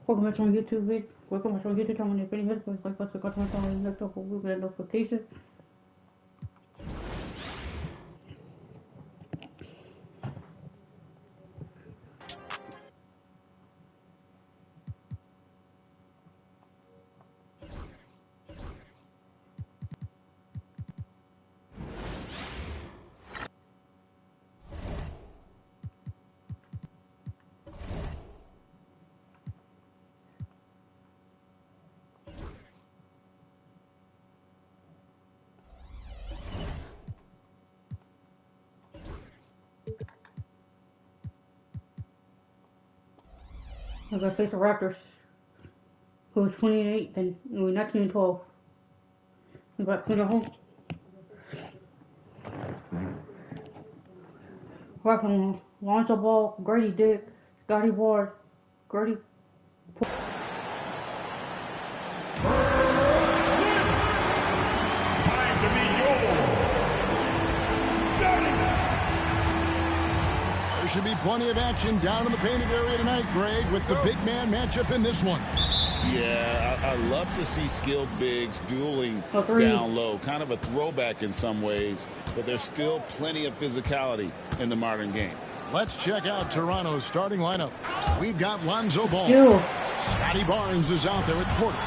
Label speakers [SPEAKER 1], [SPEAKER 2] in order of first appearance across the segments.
[SPEAKER 1] Welcome back to my YouTube video. Welcome back to my YouTube channel. If any videos, like, subscribe to my channel, and next up, we'll get notifications. We're gonna face the Raptors, who was 28 and we were 19 and 12. We got clean at home. Right from Lonzo Ball, Grady Dick, Scotty Ward, Grady.
[SPEAKER 2] Should be plenty of action down in the painted area tonight, Greg, with the big man matchup in this one.
[SPEAKER 3] Yeah, I love to see skilled bigs dueling down low. Kind of a throwback in some ways, but there's still plenty of physicality in the modern game.
[SPEAKER 2] Let's check out Toronto's starting lineup. We've got Lonzo Ball. Scotty Barnes is out there at Porter.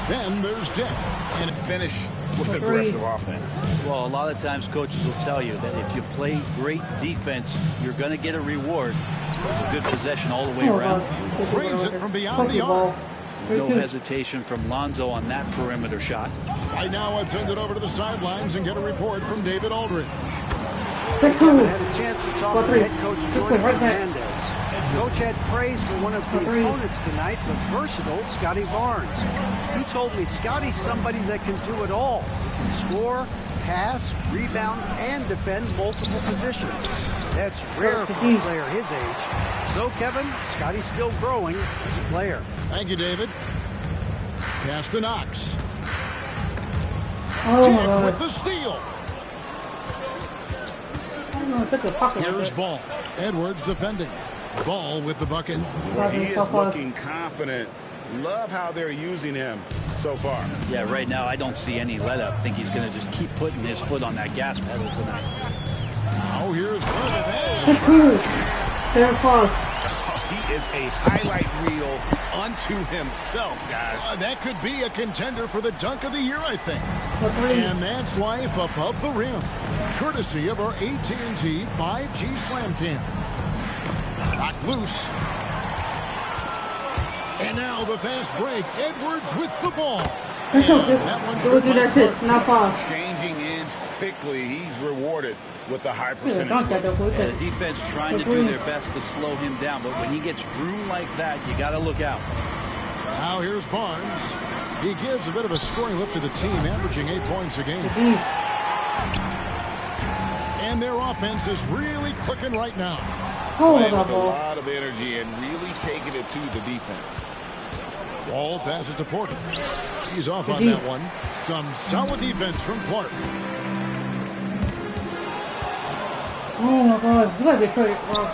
[SPEAKER 2] Then there's Dick. And
[SPEAKER 3] finish with aggressive offense.
[SPEAKER 4] Well, a lot of times coaches will tell you that if you play great defense, you're going to get a reward. It's a good possession all the way around.
[SPEAKER 2] Brings it from beyond the arc.
[SPEAKER 4] No hesitation from Lonzo on that perimeter shot.
[SPEAKER 2] Right now, let's send it over to the sidelines and get a report from David Aldridge.
[SPEAKER 5] Kevin had a chance to talk to head coach Jordan Fernandez. Coach had praise for one of the opponents tonight, the versatile Scotty Barnes. He told me Scotty's somebody that can do it all. He can score, pass, rebound, and defend multiple positions. That's rare for a player his age. So, Kevin, Scotty's still growing as a player.
[SPEAKER 2] Thank you, David. Pass to Knox.
[SPEAKER 1] Oh,
[SPEAKER 2] with the steal. Here's Ball. Edwards defending. Ball with the bucket.
[SPEAKER 3] He is looking confident. Love how they're using him so far.
[SPEAKER 4] Yeah, right now I don't see any let up. I think he's going to just keep putting his foot on that gas pedal tonight.
[SPEAKER 2] Now here's
[SPEAKER 3] He is a highlight reel unto himself, guys.
[SPEAKER 2] That could be a contender for the dunk of the year, I think. And that's life above the rim. Courtesy of our AT&T 5G Slam Cam. Knocked loose. And now the fast break. Edwards with the ball. That one's
[SPEAKER 3] changing ends quickly. He's rewarded with a high percentage.
[SPEAKER 4] The defense trying to do their best to slow him down, but when he gets room like that, you got to look out.
[SPEAKER 2] Now here's Barnes. He gives a bit of a scoring lift to the team, averaging 8 points a game. And their offense is really clicking right now.
[SPEAKER 3] Playing with a lot of energy and really taking it to the defense.
[SPEAKER 2] Wall passes to Porter. He's off on that one. Some solid defense from Clark.
[SPEAKER 1] Oh my God, you gotta get credit for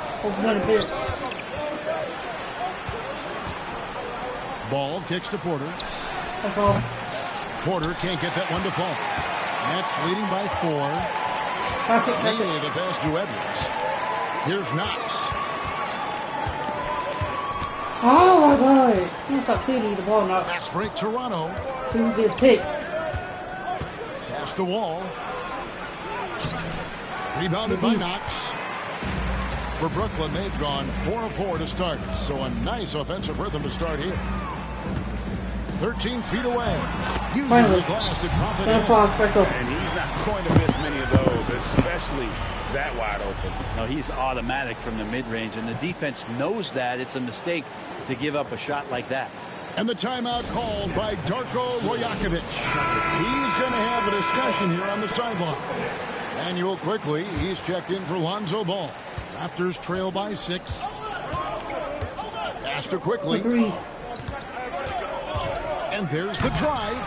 [SPEAKER 2] Ball kicks to Porter. Porter can't get that one to fall. Nets leading by 4. Mainly the pass to Edwards. Here's Knox.
[SPEAKER 1] Oh my God! He's not feeding the ball now.
[SPEAKER 2] Fast break Toronto.
[SPEAKER 1] He gets hit.
[SPEAKER 2] Pass to Wall. Rebounded by Knox. For Brooklyn, they've gone 4 of 4 to start. So a nice offensive rhythm to start here. 13 feet away. Uses the glass to drop it in.
[SPEAKER 3] And he's not going to miss many of those, especially that wide open.
[SPEAKER 4] No, he's automatic from the mid-range, and the defense knows that. It's a mistake to give up a shot like that.
[SPEAKER 2] And the timeout called by Darko Rajakovic. He's going to have a discussion here on the sideline. Manuel quickly, he's checked in for Lonzo Ball. Raptors trail by 6. Pastor quickly. And there's the drive.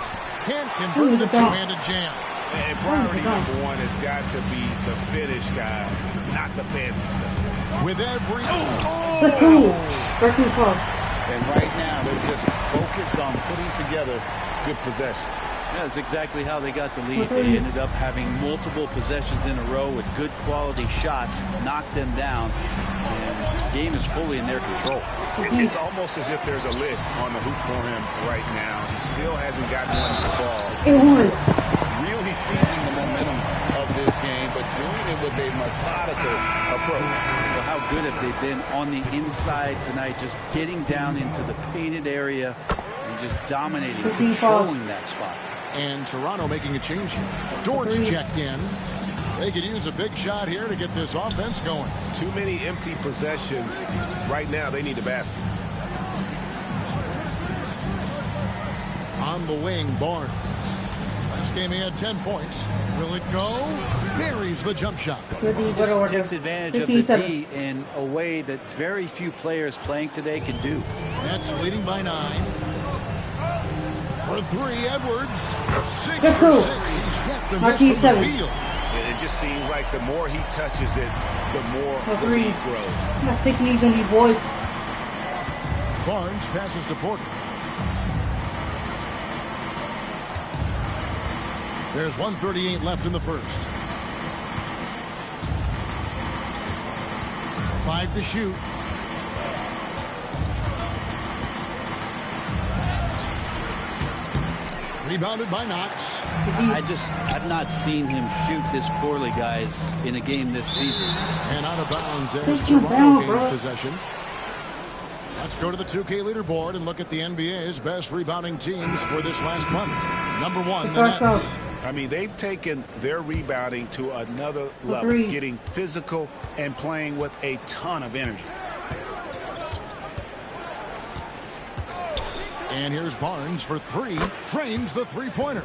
[SPEAKER 2] Can't convert the two-handed jam.
[SPEAKER 3] And priority number one has got to be the finish, guys, not the fancy stuff.
[SPEAKER 2] With every...
[SPEAKER 3] And right now, they're just focused on putting together good possessions.
[SPEAKER 4] That's exactly how they got the lead. They ended up having multiple possessions in a row with good quality shots, knocked them down, and the game is fully in their control.
[SPEAKER 3] It's almost as if there's a lid on the hoop for him right now. He still hasn't gotten one to fall. Really seizing the momentum of this game, but doing it with a methodical approach.
[SPEAKER 4] Well, how good have they been on the inside tonight, just getting down into the painted area and just dominating, controlling that spot.
[SPEAKER 2] And Toronto making a change here. Dort's checked in. They could use a big shot here to get this offense going.
[SPEAKER 3] Too many empty possessions. Right now, they need a basket.
[SPEAKER 2] On the wing, Barnes. Last game he had 10 points. Will it go? Buries the jump shot.
[SPEAKER 4] Just takes advantage of the D in a way that very few players playing today can do.
[SPEAKER 2] Nets leading by 9. For 3, Edwards. 6 for 6. He's yet to miss from the field.
[SPEAKER 3] It just seems like the more he touches it, the more the lead grows.
[SPEAKER 1] I think he's going to be boys.
[SPEAKER 2] Barnes passes to Porter. There's 1:38 left in the first. 5 to shoot. Rebounded by Knox.
[SPEAKER 4] I've not seen him shoot this poorly, guys, in a game this season.
[SPEAKER 2] And out of bounds as Toronto gains possession. Let's go to the 2K leaderboard and look at the NBA's best rebounding teams for this last month. Number 1, the Nets.
[SPEAKER 3] I mean, they've taken their rebounding to another level, getting physical and playing with a ton of energy.
[SPEAKER 2] And here's Barnes for 3. Trains the three-pointer.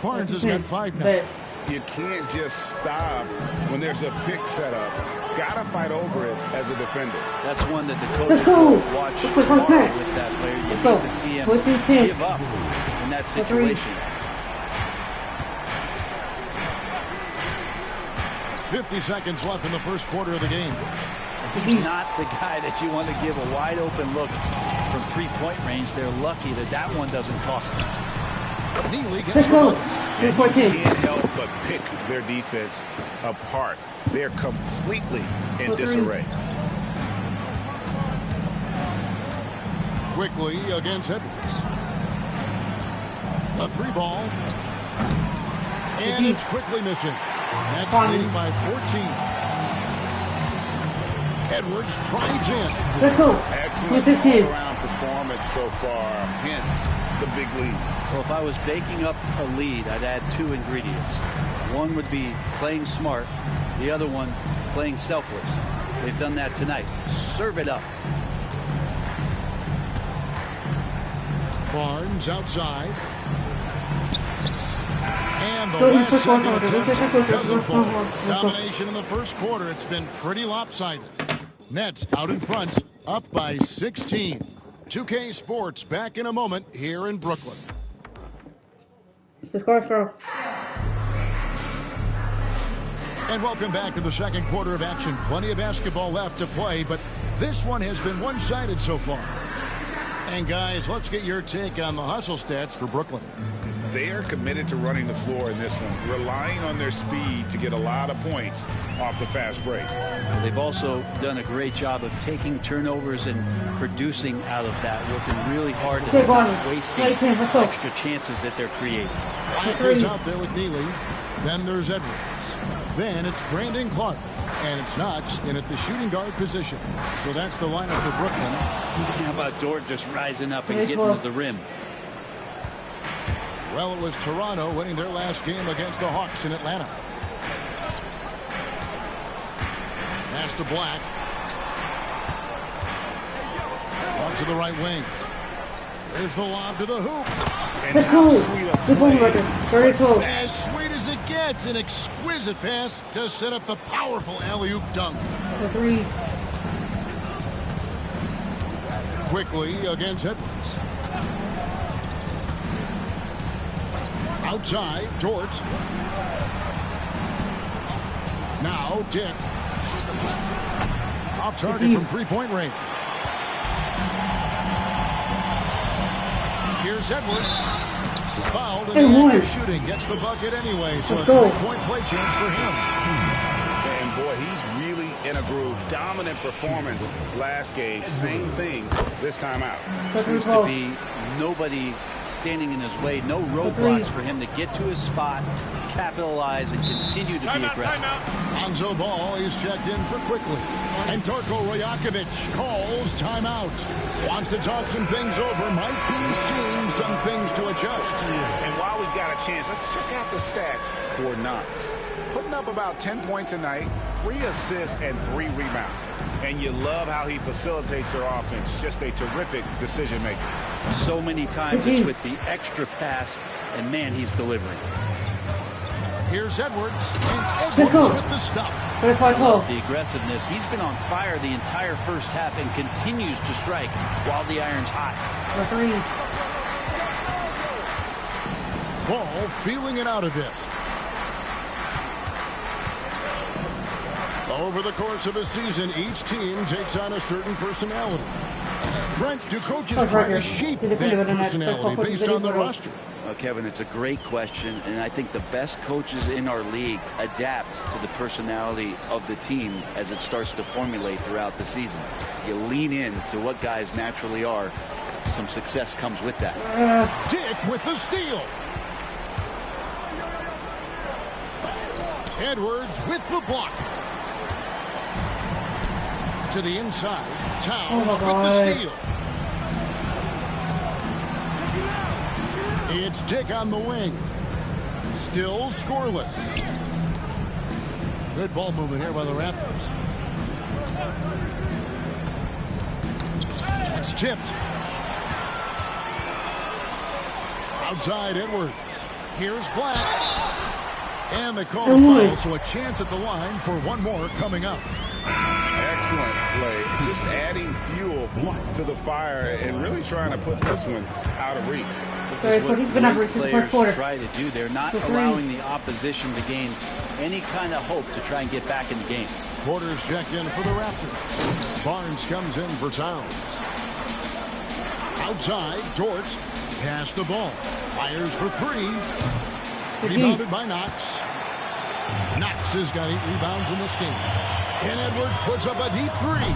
[SPEAKER 2] Barnes has got 5 now.
[SPEAKER 3] You can't just stop when there's a pick set up. Gotta fight over it as a defender.
[SPEAKER 4] That's one that the coaches will watch hard with that player. You need to see him give up in that situation.
[SPEAKER 2] 50 seconds left in the first quarter of the game.
[SPEAKER 4] He's not the guy that you want to give a wide open look from three-point range. They're lucky that that one doesn't cost them.
[SPEAKER 2] Neely gets the bucket.
[SPEAKER 3] And you can't help but pick their defense apart. They're completely in disarray.
[SPEAKER 2] Quickly against Edwards. The 3-ball. And it's quickly missing. That's leading by 14. Edwards drives in.
[SPEAKER 3] Excellent all-around performance so far, hence the big lead.
[SPEAKER 4] Well, if I was baking up a lead, I'd add 2 ingredients. One would be playing smart. The other one, playing selfless. They've done that tonight. Serve it up.
[SPEAKER 2] Barnes outside. And the last second attempt doesn't fall. Domination in the first quarter. It's been pretty lopsided. Nets out in front, up by 16. 2K Sports back in a moment here in Brooklyn. And welcome back to the second quarter of action. Plenty of basketball left to play, but this one has been one-sided so far. And guys, let's get your take on the hustle stats for Brooklyn.
[SPEAKER 3] They are committed to running the floor in this one, relying on their speed to get a lot of points off the fast break.
[SPEAKER 4] They've also done a great job of taking turnovers and producing out of that, working really hard to not wasting extra chances that they're creating.
[SPEAKER 2] Walker's out there with Neely. Then there's Edwards. Then it's Brandon Clark. And it's Knox in at the shooting guard position. So that's the lineup for Brooklyn.
[SPEAKER 4] How about Dort just rising up and getting to the rim?
[SPEAKER 2] Well, it was Toronto winning their last game against the Hawks in Atlanta. Pass to Black. On to the right wing. There's the lob to the hoop.
[SPEAKER 3] And how sweet a play.
[SPEAKER 1] Very cool.
[SPEAKER 2] As sweet as it gets. An exquisite pass to set up the powerful alley-oop dunk.
[SPEAKER 1] The three.
[SPEAKER 2] Quickly against Edwards. Outside, Dort. Now, Dick. Off target from three-point range. Here's Edwards. Fouled in the act of shooting. Gets the bucket anyway, so a three-point play chance for him.
[SPEAKER 3] And boy, he's really in a groove. Dominant performance last game. Same thing this time out.
[SPEAKER 4] Seems to be nobody standing in his way. No roadblocks for him to get to his spot, capitalize, and continue to be aggressive.
[SPEAKER 2] Lonzo Ball is checked in for quickly. And Darko Rajakovic calls timeout. Wants to talk some things over. Might be seeing some things to adjust.
[SPEAKER 3] And while we've got a chance, let's check out the stats for Knox. Putting up about 10 points a night, 3 assists, and 3 rebounds. And you love how he facilitates their offense. Just a terrific decision maker.
[SPEAKER 4] So many times it's with the extra pass, and man, he's delivering.
[SPEAKER 2] Here's Edwards. And Edwards with the stuff.
[SPEAKER 4] The aggressiveness. He's been on fire the entire first half and continues to strike while the iron's hot.
[SPEAKER 1] The three.
[SPEAKER 2] Ball feeling it out a bit. Over the course of a season, each team takes on a certain personality. Brent, do coaches try to shape that personality based on the roster?
[SPEAKER 4] Well, Kevin, it's a great question, and I think the best coaches in our league adapt to the personality of the team as it starts to formulate throughout the season. You lean in to what guys naturally are. Some success comes with that.
[SPEAKER 2] Dick with the steal. Edwards with the block. To the inside. Towns with the steal. It's Dick on the wing. Still scoreless. Good ball movement here by the Raptors. It's tipped. Outside Edwards. Here's Black. And they call a foul, so a chance at the line for one more coming up.
[SPEAKER 3] Excellent play. Just adding fuel to the fire and really trying to put this one out of reach.
[SPEAKER 4] This is what great players try to do. They're not allowing the opposition to gain any kind of hope to try and get back in the game.
[SPEAKER 2] Porter's checked in for the Raptors. Barnes comes in for Towns. Outside, Dort passed the ball. Fires for three. Rebounded by Knox. Knox has got 8 rebounds in this game. And Edwards puts up a deep three.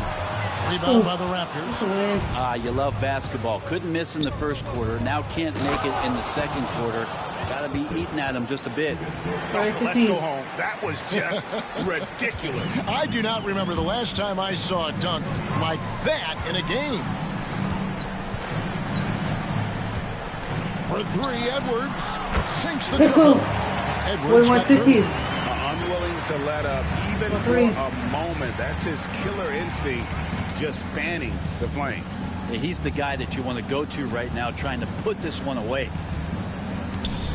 [SPEAKER 2] Rebound by the Raptors.
[SPEAKER 4] You love basketball. Couldn't miss in the first quarter. Now can't make it in the second quarter. Got to be eating at him just a bit.
[SPEAKER 3] Let's go home. That was just ridiculous.
[SPEAKER 2] I do not remember the last time I saw a dunk like that in a game. For three, Edwards sinks the triple. Edwards got 30.
[SPEAKER 3] Unwilling to let up even for a moment. That's his killer instinct, just fanning the flame.
[SPEAKER 4] Yeah, he's the guy that you want to go to right now, trying to put this one away.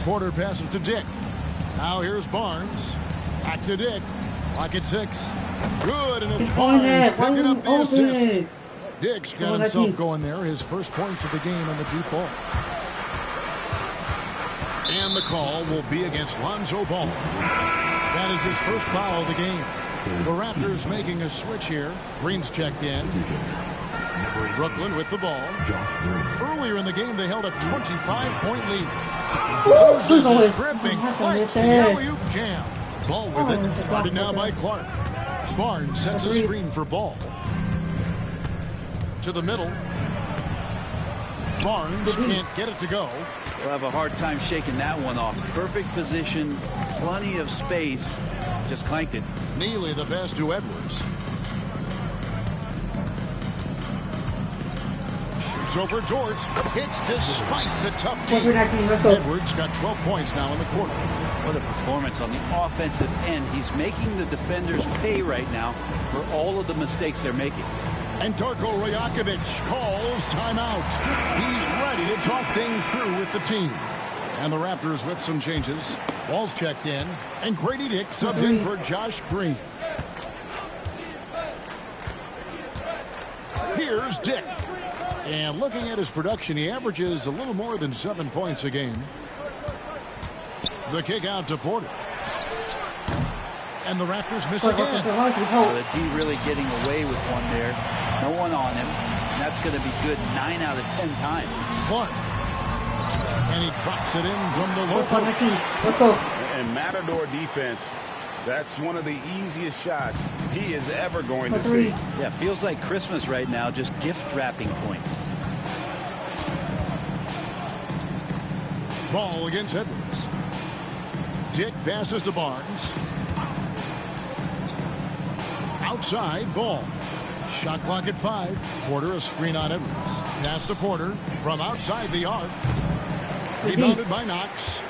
[SPEAKER 2] Porter passes to Dick. Now here's Barnes. Back to Dick. Lock at 6. Good, and it's Barnes picking up the assist. Dick's got himself going there. His first points of the game on the deep ball. And the call will be against Lonzo Ball. That is his first foul of the game. The Raptors making a switch here. Green's checked in. Brooklyn with the ball. Earlier in the game, they held a 25-point lead. Loses his grip and clanks the alley-oop jam. Ball with it. Guarded now by Clark. Barnes sets a screen for Ball. To the middle. Barnes can't get it to go.
[SPEAKER 4] We'll have a hard time shaking that one off. Perfect position, plenty of space. Just clanked it.
[SPEAKER 2] Neely the pass to Edwards. Edwards over Dort. Hits despite the tough team. Edwards got 12 points now in the quarter.
[SPEAKER 4] What a performance on the offensive end. He's making the defenders pay right now for all of the mistakes they're making.
[SPEAKER 2] And Darko Rajakovic calls timeout. He's ready to talk things through with the team. And the Raptors with some changes. Ball's checked in. And Grady Dick subbed in for Josh Green. Here's Dick. And looking at his production, he averages a little more than 7 points a game. The kick out to Porter. And the Raptors miss again.
[SPEAKER 4] Well, the D really getting away with one there. No one on him. And that's going to be good 9 out of 10 times.
[SPEAKER 2] Clark. And he drops it in from the low post.
[SPEAKER 3] And Matador defense, that's one of the easiest shots he is ever going to see.
[SPEAKER 4] Yeah, feels like Christmas right now, just gift wrapping points.
[SPEAKER 2] Ball against Edwards. Dick passes to Barnes. Outside, Ball. Shot clock at 5. Porter a screen on Edwards. Pass to Porter from outside the arc. Rebounded by Knox.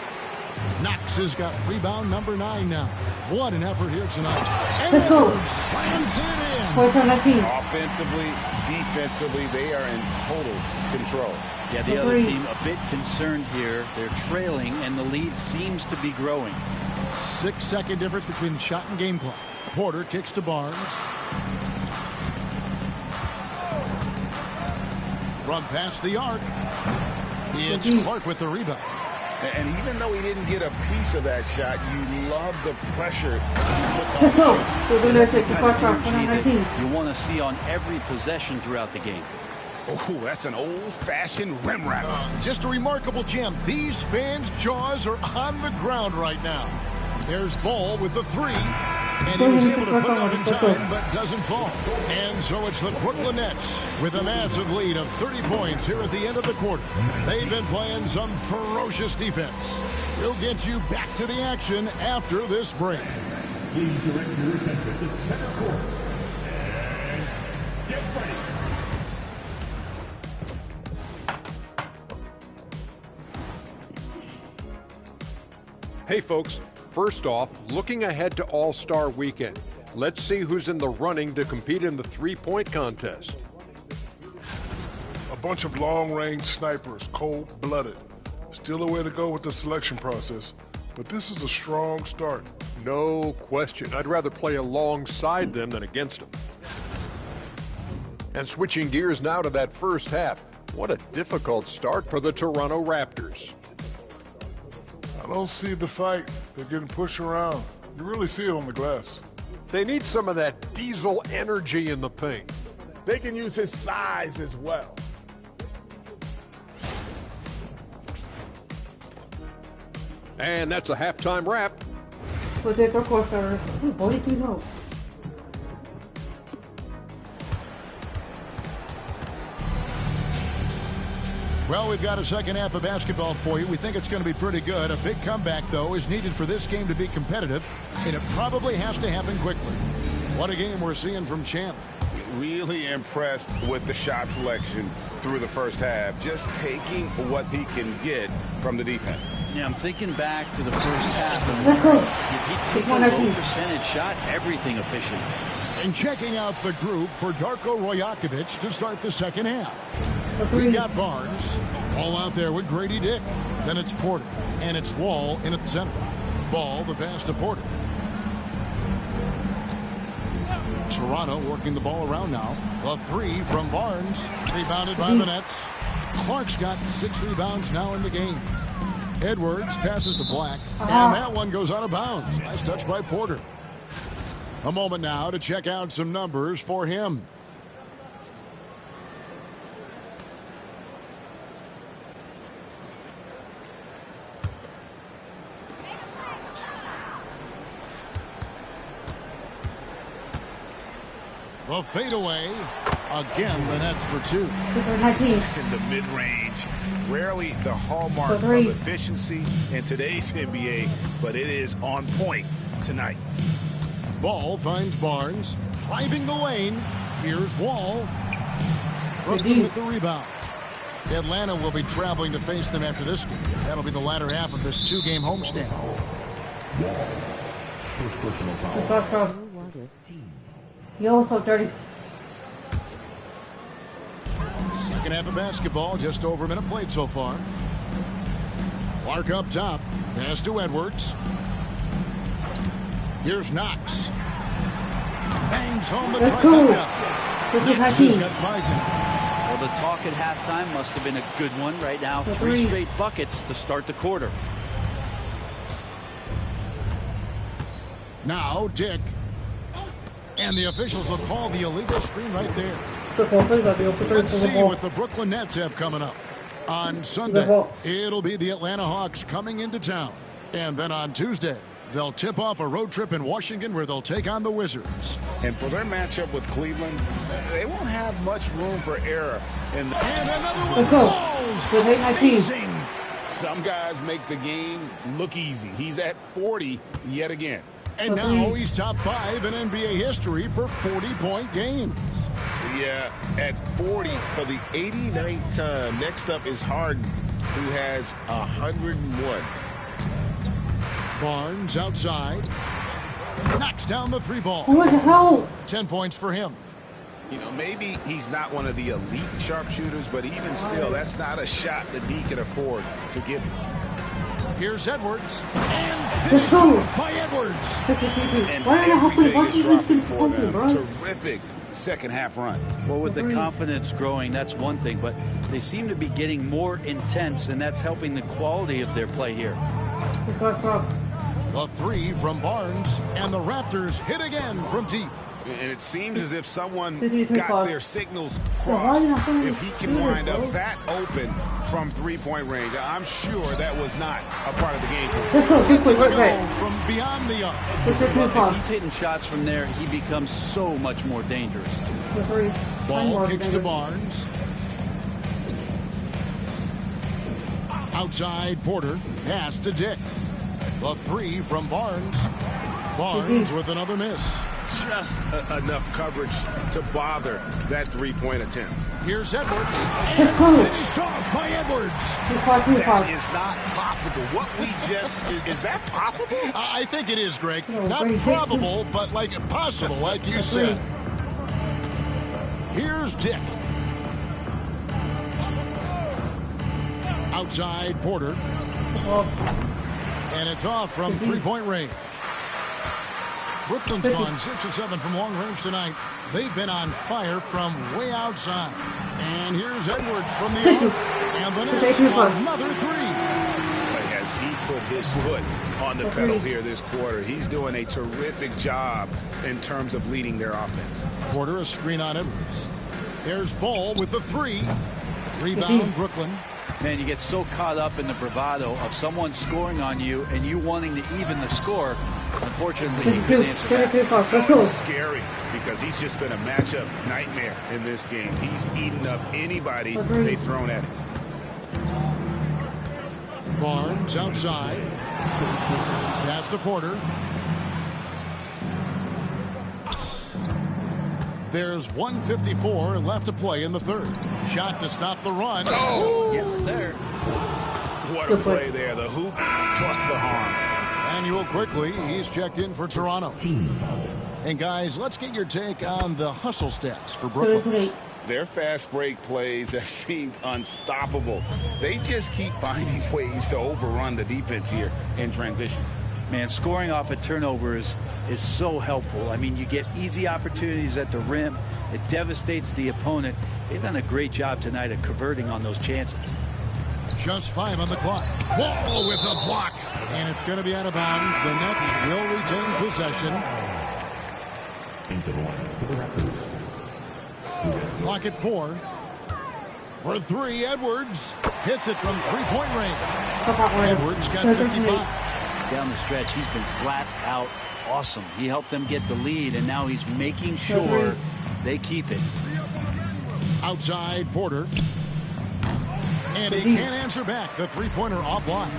[SPEAKER 2] Knox has got rebound number 9 now. What an effort here tonight. Edwards slams it in.
[SPEAKER 3] Offensively, defensively, they are in total control.
[SPEAKER 4] Yeah, the other team a bit concerned here. They're trailing, and the lead seems to be growing.
[SPEAKER 2] 6-second difference between the shot and game clock. Porter kicks to Barnes. From past the arc. It's Clark with the rebound.
[SPEAKER 3] And even though he didn't get a piece of that shot, you love the pressure he puts on the shot.
[SPEAKER 4] You want to see on every possession throughout the game.
[SPEAKER 3] Oh, that's an old-fashioned rim wrap.
[SPEAKER 2] Just a remarkable jam. These fans' jaws are on the ground right now. There's Ball with the 3. And he was able to put it up in time, but doesn't fall. And so it's the Brooklyn Nets with a massive lead of 30 points here at the end of the quarter. They've been playing some ferocious defense. We'll get you back to the action after this break.
[SPEAKER 6] Please direct your attention to center court. And get ready.
[SPEAKER 7] Hey, folks. First off, looking ahead to All-Star Weekend, let's see who's in the running to compete in the three-point contest.
[SPEAKER 8] A bunch of long-range snipers, cold-blooded. Still a way to go with the selection process, but this is a strong start.
[SPEAKER 7] No question. I'd rather play alongside them than against them. And switching gears now to that first half, what a difficult start for the Toronto Raptors.
[SPEAKER 8] I don't see the fight. They're getting pushed around. You really see it on the glass.
[SPEAKER 7] They need some of that diesel energy in the paint.
[SPEAKER 9] They can use his size as well.
[SPEAKER 7] And that's a halftime wrap.
[SPEAKER 2] Well, we've got a second half of basketball for you. We think it's going to be pretty good. A big comeback, though, is needed for this game to be competitive, and it probably has to happen quickly. What a game we're seeing from Champ.
[SPEAKER 3] Really impressed with the shot selection through the first half, just taking what he can get from the defense.
[SPEAKER 4] Yeah, I'm thinking back to the first half, and if he's taking a low percentage shot, everything efficient.
[SPEAKER 2] And checking out the group for Darko Rajakovic to start the second half. We got Barnes, all out there with Grady Dick. Then it's Porter, and it's Wall in at the center. Ball, the pass to Porter. Toronto working the ball around now. A 3 from Barnes, rebounded by the Nets. Clark's got 6 rebounds now in the game. Edwards passes to Black, and that one goes out of bounds. Nice touch by Porter. A moment now to check out some numbers for him. The fadeaway. Again, the Nets for 2.
[SPEAKER 3] In the mid-range, rarely the hallmark of efficiency in today's NBA, but it is on point tonight.
[SPEAKER 2] Ball finds Barnes, driving the lane. Here's Wall. Brooklyn with the rebound. Atlanta will be traveling to face them after this game. That'll be the latter half of this two-game homestand.
[SPEAKER 6] First personal foul.
[SPEAKER 1] Yo, so dirty.
[SPEAKER 2] Second half of basketball, just over a minute played so far. Clark up top. Pass to Edwards. Here's Knox. Bangs home the trifecta. Knox has got 5 now.
[SPEAKER 4] Well, the talk at halftime must have been a good one. Right now, 3 straight buckets to start the quarter.
[SPEAKER 2] Now Dick. And the officials will call the illegal screen right there. Let's see what the Brooklyn Nets have coming up. On Sunday, it'll be the Atlanta Hawks coming into town. And then on Tuesday, they'll tip off a road trip in Washington where they'll take on the Wizards.
[SPEAKER 3] And for their matchup with Cleveland, they won't have much room for error. And
[SPEAKER 2] another one falls. Amazing.
[SPEAKER 3] Some guys make the game look easy. He's at 40 yet again.
[SPEAKER 2] And now he's top 5 in NBA history for 40-point games.
[SPEAKER 3] Yeah, at 40 for the 89th time. Next up is Harden, who has 101.
[SPEAKER 2] Barnes outside. Knocks down the 3 ball.
[SPEAKER 1] What the hell?
[SPEAKER 2] 10 points for him.
[SPEAKER 3] You know, maybe he's not one of the elite sharpshooters, but even still, that's not a shot that D can afford to give him.
[SPEAKER 2] Here's Edwards. And finished off by Edwards.
[SPEAKER 3] And everything is dropping for them. Terrific second half run.
[SPEAKER 4] Well, with the confidence growing, that's one thing, but they seem to be getting more intense, and that's helping the quality of their play here.
[SPEAKER 2] The 3 from Barnes, and the Raptors hit again from deep.
[SPEAKER 3] And it seems as if someone got their signals crossed. If he can wind up that open from three-point range, I'm sure that was not a part of the game plan.
[SPEAKER 2] From beyond the arc.
[SPEAKER 4] If he's hitting shots from there, he becomes so much more dangerous.
[SPEAKER 2] Ball kicks to Barnes. Outside Porter. Pass to Dick. The 3 from Barnes. Barnes with another miss.
[SPEAKER 3] Just enough coverage to bother that three-point attempt.
[SPEAKER 2] Here's Edwards. And finished off by Edwards.
[SPEAKER 3] That is not possible. What we just... Is that possible?
[SPEAKER 2] I think it is, Greg. Not probable, but like possible, like you said. Here's Dick. Outside Porter. And it's off from three-point range. Brooklyn's gone 6 or 7 from long range tonight. They've been on fire from way outside. And here's Edwards from the arc. And the Nets another 3.
[SPEAKER 3] But has he put his foot on the pedal here this quarter? He's doing a terrific job in terms of leading their offense.
[SPEAKER 2] Porter, a screen on Edwards. There's Ball with the 3. Rebound, Brooklyn.
[SPEAKER 4] Man, you get so caught up in the bravado of someone scoring on you and you wanting to even the score. Unfortunately, he couldn't answer that.
[SPEAKER 3] It's scary because he's just been a matchup nightmare in this game. He's eaten up anybody they've thrown at him.
[SPEAKER 2] Barnes outside. Pass to Porter. There's 1:54 left to play in the third. Shot to stop the run.
[SPEAKER 3] Oh!
[SPEAKER 4] Yes, sir.
[SPEAKER 3] What a play there. The hoop plus the harm.
[SPEAKER 2] Manuel quickly, he's checked in for Toronto. And guys, let's get your take on the hustle stats for Brooklyn.
[SPEAKER 3] Their fast break plays have seemed unstoppable. They just keep finding ways to overrun the defense here in transition.
[SPEAKER 4] Man, scoring off a turnover is so helpful. I mean, you get easy opportunities at the rim. It devastates the opponent. They've done a great job tonight at converting on those chances.
[SPEAKER 2] Just 5 on the clock. Wall with a block. And it's going to be out of bounds. The Nets will retain possession.
[SPEAKER 6] Into the line for the Raptors.
[SPEAKER 2] Clock at 4. For 3, Edwards hits it from three-point range. Edwards got 55.
[SPEAKER 4] Down the stretch, he's been flat out awesome. He helped them get the lead, and now he's making sure they keep it.
[SPEAKER 2] Outside Porter. And he can't answer back. The three-pointer offline.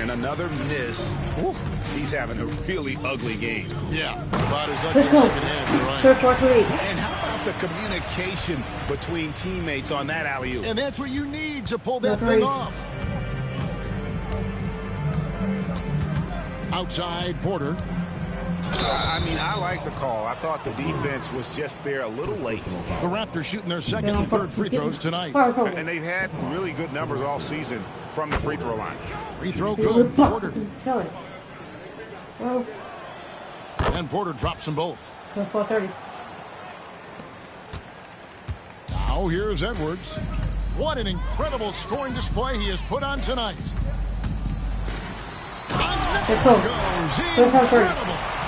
[SPEAKER 3] And another miss. Ooh, he's having a really ugly game.
[SPEAKER 2] Yeah, about as ugly as you can have. You're right.
[SPEAKER 3] And how about about the communication between teammates on that alley-oop?
[SPEAKER 2] And that's what you need to pull that thing off. Outside, Porter.
[SPEAKER 3] I mean, I like the call. I thought the defense was just there a little late.
[SPEAKER 2] The Raptors shooting their second and third free throws tonight.
[SPEAKER 3] And they've had really good numbers all season from the free throw line.
[SPEAKER 2] Free throw good, Porter. And Porter drops them both. Now here's Edwards. What an incredible scoring display he has put on tonight. Incredible.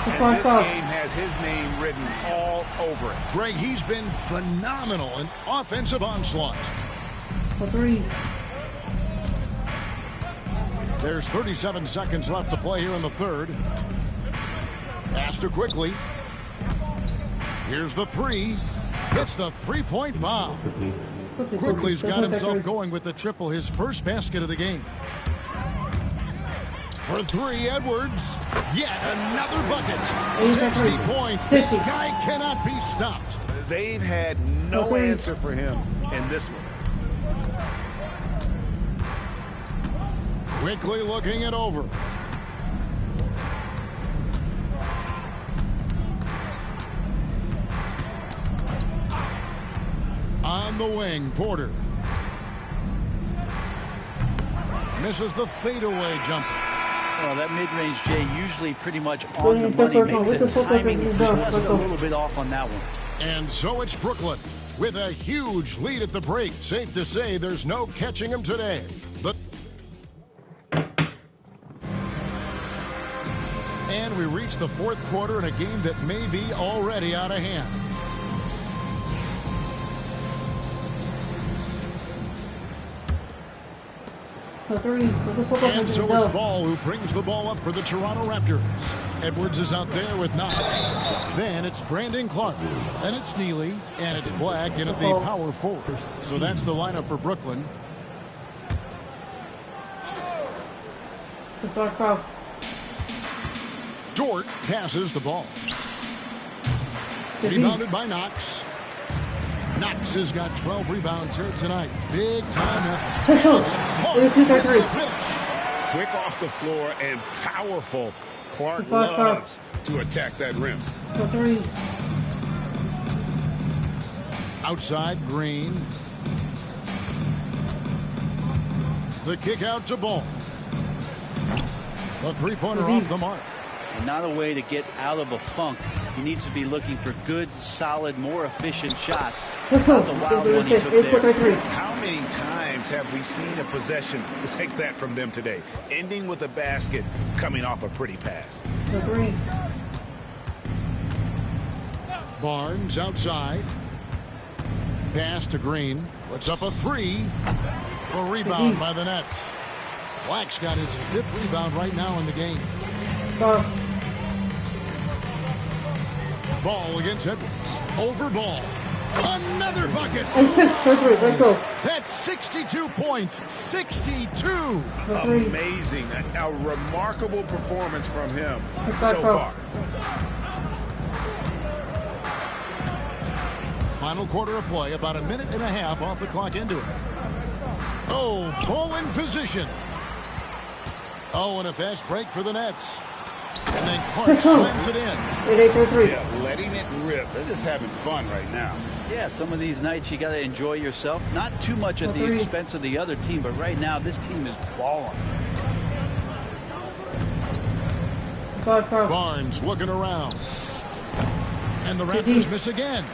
[SPEAKER 3] And this game has his name written all over it.
[SPEAKER 2] Greg, he's been phenomenal in offensive onslaught. There's 37 seconds left to play here in the third. Pass to Quickly. Here's the three. Hits the three-point bomb. Quickly's got himself going with the triple, his first basket of the game. For three, Edwards. Yet another bucket. 60 points. This guy cannot be stopped.
[SPEAKER 3] They've had no answer for him in this one.
[SPEAKER 2] Quickly looking it over. On the wing, Porter. Misses the fadeaway jumper.
[SPEAKER 4] Well, that mid-range, Jay, usually pretty much on the money. Maybe the timing was a little bit off on that one.
[SPEAKER 2] And so it's Brooklyn with a huge lead at the break. Safe to say there's no catching him today. But and we reach the fourth quarter in a game that may be already out of hand. And so it's Ball who brings the ball up for the Toronto Raptors. Edwards is out there with Knox. Then it's Brandon Clark. Then it's Neely. And it's Black in at the power forward. So that's the lineup for Brooklyn. Dort passes the ball. Rebounded by Knox. Knox has got 12 rebounds here tonight. Big time effort.
[SPEAKER 3] Quick off the floor and powerful. Clark loves to attack that rim.
[SPEAKER 2] Outside, Green. The kick out to Ball. The three-pointer off the mark.
[SPEAKER 4] And not a way to get out of a funk. He needs to be looking for good, solid, more efficient shots. Not the wild one he took there.
[SPEAKER 3] How many times have we seen a possession like that from them today? Ending with a basket, coming off a pretty pass.
[SPEAKER 2] Barnes outside. Pass to Green. Puts up a three. A rebound by the Nets. Black's got his 5th rebound right now in the game. Ball against Edwards. Over Ball. Another bucket. That's 62 points. 62.
[SPEAKER 3] Amazing. A remarkable performance from him so far.
[SPEAKER 2] Final quarter of play. About a minute and a half off the clock into it. Oh, Ball in position. Oh, and a fast break for the Nets. And then Clark slams it in.
[SPEAKER 3] Yeah, letting it rip. They're just having fun right now.
[SPEAKER 4] Yeah, some of these nights you got to enjoy yourself. Not too much at the expense of the other team, but right now this team is balling.
[SPEAKER 2] Barnes looking around. And the Raptors miss again.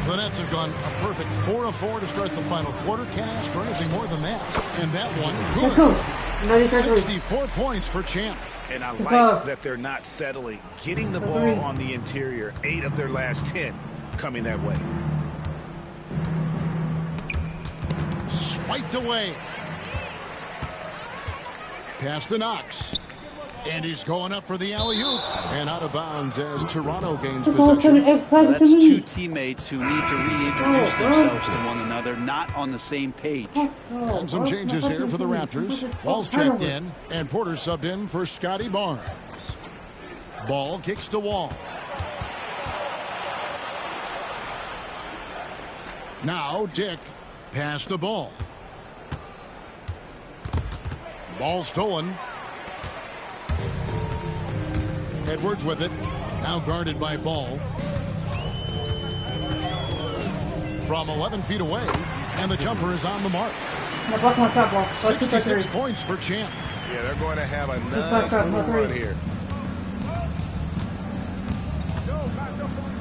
[SPEAKER 2] The Nets have gone a perfect 4 of 4 to start the final quarter cast or anything more than that. And that one, good. 64 points for Champ.
[SPEAKER 3] And I like that they're not settling. Getting the ball on the interior, 8 of their last 10 coming that way.
[SPEAKER 2] Swiped away. Pass to Knox. And he's going up for the alley-oop. And out of bounds as Toronto gains possession.
[SPEAKER 4] Well, that's two teammates who need to reintroduce themselves to one another, not on the same page.
[SPEAKER 2] And some changes here for the Raptors. Ball's checked in, and Porter subbed in for Scotty Barnes. Ball kicks to Wall. Now Dick passed the ball. Ball stolen. Edwards with it. Now guarded by Ball. From 11 feet away. And the jumper is on the mark. 66 points for Champ.
[SPEAKER 3] Yeah, they're going to have a nice little run here.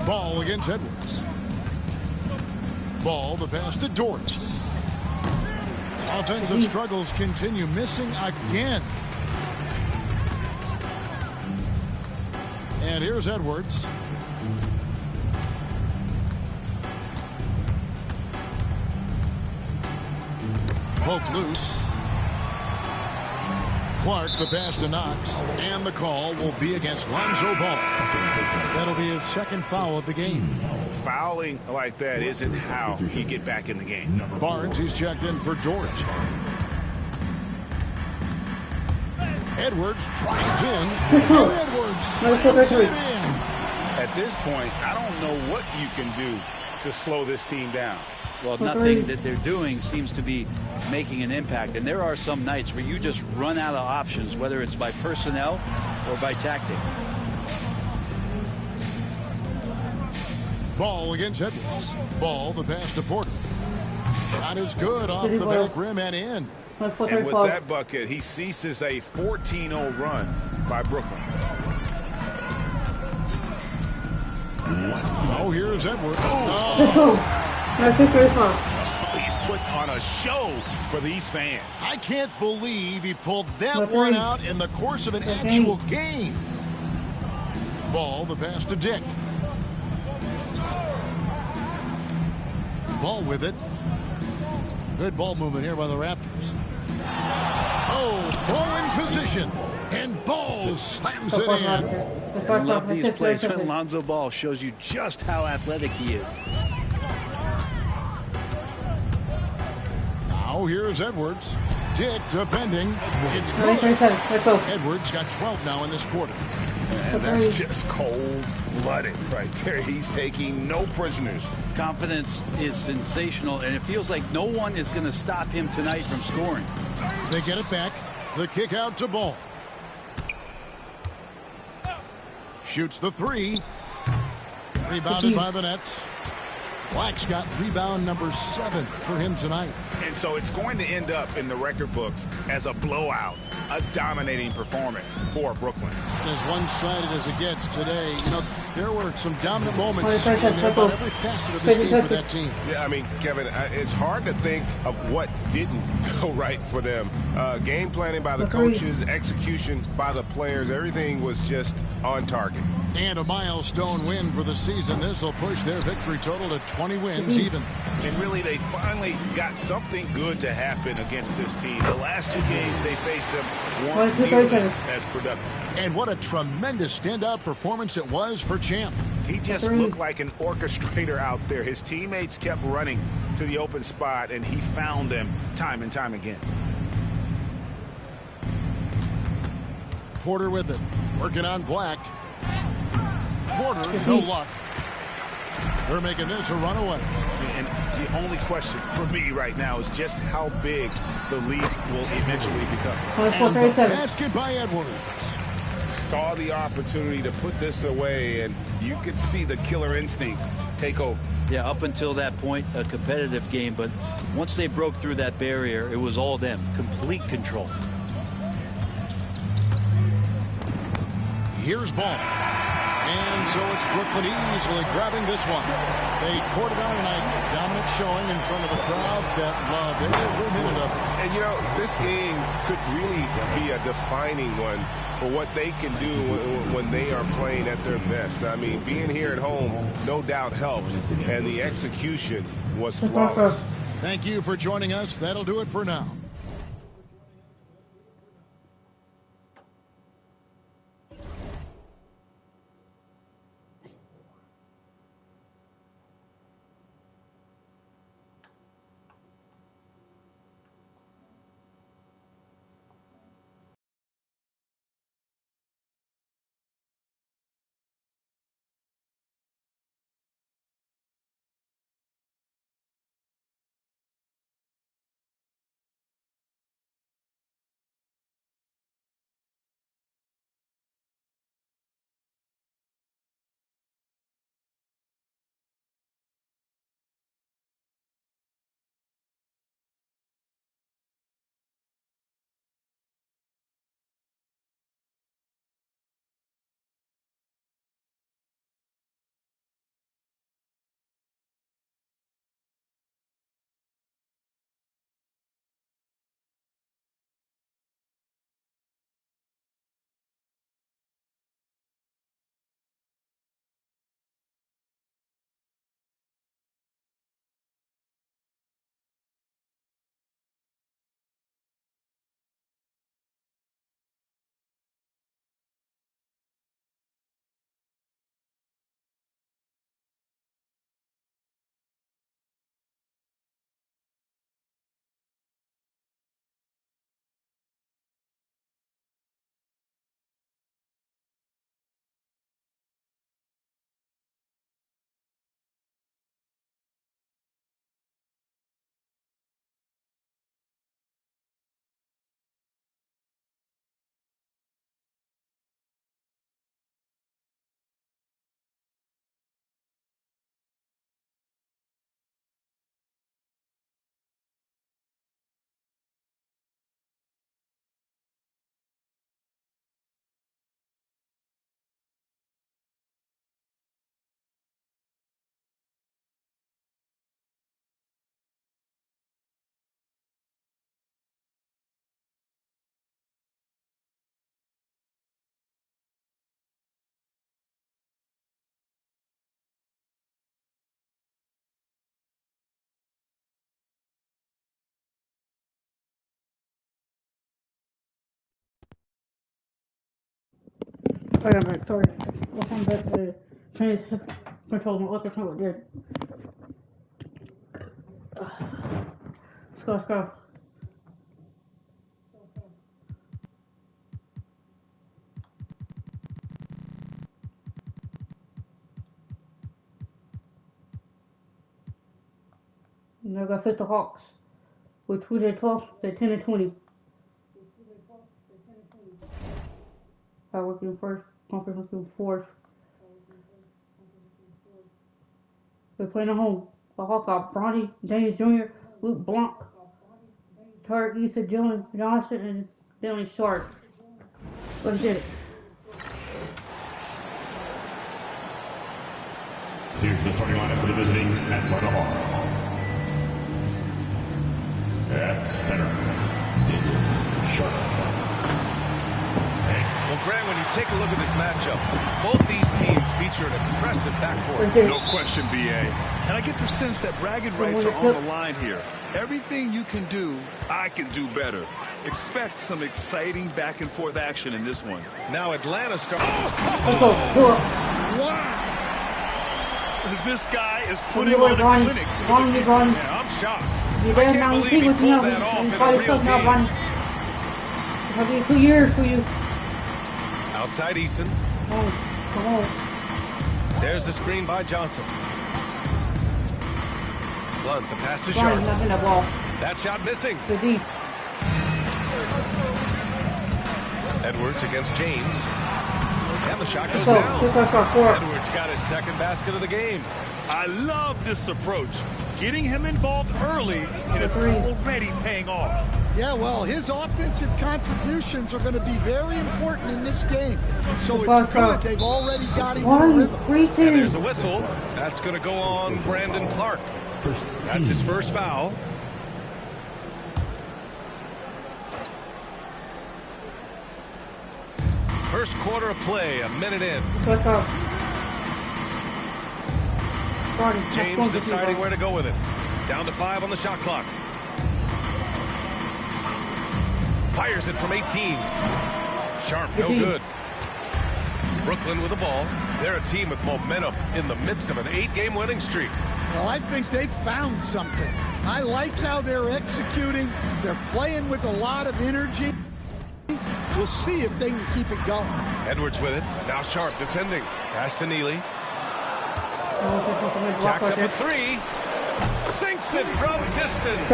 [SPEAKER 2] Ball against Edwards. Ball, the pass to Dort. Offensive struggles continue, missing again. And here's Edwards. Poked loose. Clark, the pass to Knox, and the call will be against Lonzo Ball. That'll be his second foul of the game.
[SPEAKER 3] Fouling like that isn't how you get back in the game.
[SPEAKER 2] Barnes, he's checked in for George. Edwards drives in. Edwards puts it in.
[SPEAKER 3] At this point, I don't know what you can do to slow this team down.
[SPEAKER 4] Well, nothing that they're doing seems to be making an impact. And there are some nights where you just run out of options, whether it's by personnel or by tactic.
[SPEAKER 2] Ball against Edwards. Ball, the pass to Porter. Shot is good off the back rim and in.
[SPEAKER 3] And with that bucket, he ceases a 14-0 run by Brooklyn.
[SPEAKER 2] Oh, here's Edwards.
[SPEAKER 3] He's put on a show for these fans.
[SPEAKER 2] I can't believe he pulled that one out in the course of an actual game. Ball, the pass to Dick. Ball with it. Good ball movement here by the Raptors. Oh, ball in position. And Ball slams it in.
[SPEAKER 4] I love these plays when Lonzo Ball shows you just how athletic he is.
[SPEAKER 2] Now here's Edwards. Dick defending. It's good. Edwards got 12 now in this quarter.
[SPEAKER 3] And that's just cold-blooded right there. He's taking no prisoners.
[SPEAKER 4] Confidence is sensational, and it feels like no one is going to stop him tonight from scoring.
[SPEAKER 2] They get it back. The kick out to Ball. Shoots the three. Rebounded by the Nets. Black's got rebound number 7 for him tonight.
[SPEAKER 3] And so it's going to end up in the record books as a blowout, a dominating performance for Brooklyn.
[SPEAKER 2] As one-sided as it gets today, you know, there were some dominant moments in about every facet of this game for that team.
[SPEAKER 3] Yeah, I mean, Kevin, it's hard to think of what didn't go right for them. Game planning by the coaches, execution by the players, everything was just on target.
[SPEAKER 2] And a milestone win for the season. This will push their victory total to 20 wins even.
[SPEAKER 3] And really, they finally got something good to happen against this team. The last 2 games they faced them weren't nearly as productive.
[SPEAKER 2] And what a tremendous standout performance it was for Champ.
[SPEAKER 3] He just looked like an orchestrator out there. His teammates kept running to the open spot, and he found them time and time again.
[SPEAKER 2] Porter with it. Working on Black. Porter, no luck. They're making this a runaway.
[SPEAKER 3] And the only question for me right now is just how big the league will eventually become.
[SPEAKER 2] And the basket by Edwards.
[SPEAKER 3] Saw the opportunity to put this away, and you could see the killer instinct take over.
[SPEAKER 4] Yeah, up until that point, a competitive game, but once they broke through that barrier, it was all them. Complete control.
[SPEAKER 2] Here's Ball. And so it's Brooklyn easily grabbing this one. They poured it on tonight. Dominant showing in front of a crowd that loved every minute of it.
[SPEAKER 3] And, you know, this game could really be a defining one for what they can do when they are playing at their best. I mean, being here at home no doubt helps, and the execution was flawless.
[SPEAKER 2] Thank you for joining us. That'll do it for now.
[SPEAKER 1] Oh yeah, right, sorry. What's on back to the change control my other control did. Let's go. Now I got 50 Hawks. With 2 to 12, they're 10 and 20. I work in first, conference in fourth. We're playing at home. The Hawks got Bronny James Jr., Luke Blanc, Tarek Issa, Dylan Johnson, and Dylan Sharp. Let's get it.
[SPEAKER 6] Here's the starting lineup for the visiting Atlanta Hawks. At center, Sharp.
[SPEAKER 3] Well, Grant, when you take a look at this matchup, both these teams feature an impressive backcourt.
[SPEAKER 10] No question, B.A. And I get the sense that bragging rights are on the line here. Everything you can do, I can do better. Expect some exciting back-and-forth action in this one.
[SPEAKER 3] Now Atlanta starts.
[SPEAKER 10] Wow! This guy is putting on a clinic.
[SPEAKER 3] Yeah, I'm shocked.
[SPEAKER 1] You
[SPEAKER 3] I
[SPEAKER 1] better
[SPEAKER 3] can't
[SPEAKER 1] not
[SPEAKER 3] believe
[SPEAKER 1] see
[SPEAKER 3] he
[SPEAKER 1] what you
[SPEAKER 3] pulled
[SPEAKER 1] know.
[SPEAKER 3] that off in
[SPEAKER 1] Probably
[SPEAKER 3] a real
[SPEAKER 1] now,
[SPEAKER 3] game.
[SPEAKER 1] Ronnie. It'll be 2 years for you.
[SPEAKER 3] Outside Eason.
[SPEAKER 1] Oh, come on.
[SPEAKER 3] There's the screen by Johnson. Blunt, the pass to
[SPEAKER 1] Ronnie's
[SPEAKER 3] Sharp.
[SPEAKER 1] not in that ball.
[SPEAKER 3] That shot missing.
[SPEAKER 1] The D.
[SPEAKER 3] Edwards against James. And the shot goes
[SPEAKER 1] Go.
[SPEAKER 3] down.
[SPEAKER 1] Four.
[SPEAKER 3] Edwards got his second basket of the game.
[SPEAKER 10] I love this approach. Getting him involved early, and it's already paying off.
[SPEAKER 9] Yeah, well, his offensive contributions are going to be very important in this game. So it's good. They've already got him in a rhythm.
[SPEAKER 3] And there's a whistle. That's going to go on Brandon Clark. That's his first foul. First quarter of play, a minute in. James deciding where to go with it. Down to 5 on the shot clock. Fires it from 18. Sharp, no good. Brooklyn with the ball. They're a team with momentum in the midst of an 8-game winning streak.
[SPEAKER 9] Well, I think they've found something. I like how they're executing. They're playing with a lot of energy. We'll see if they can keep it going.
[SPEAKER 3] Edwards with it. Now Sharp defending. Pass to Neely. Jacks up a 3. Sinks it from distance.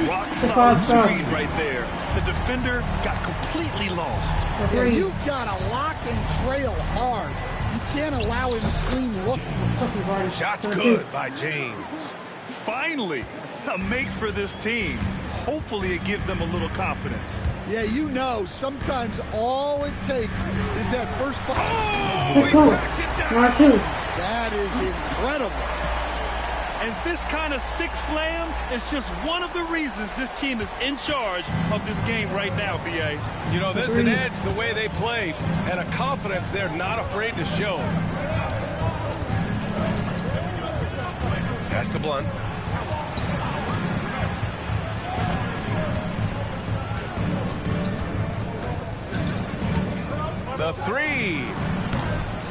[SPEAKER 10] Rock solid screen right there. The defender got completely lost.
[SPEAKER 9] Yeah, you've got to lock and trail hard. You can't allow him a clean look.
[SPEAKER 3] Shots good by James.
[SPEAKER 10] Finally, a make for this team. Hopefully it gives them a little confidence.
[SPEAKER 9] Yeah, you know, sometimes all it takes is that first ball.
[SPEAKER 3] Oh, he backs it down.
[SPEAKER 9] That is incredible.
[SPEAKER 10] And this kind of sick slam is just one of the reasons this team is in charge of this game right now, B.A.
[SPEAKER 3] You know, there's an edge the way they play and a confidence they're not afraid to show. Pass to Blunt. The 3.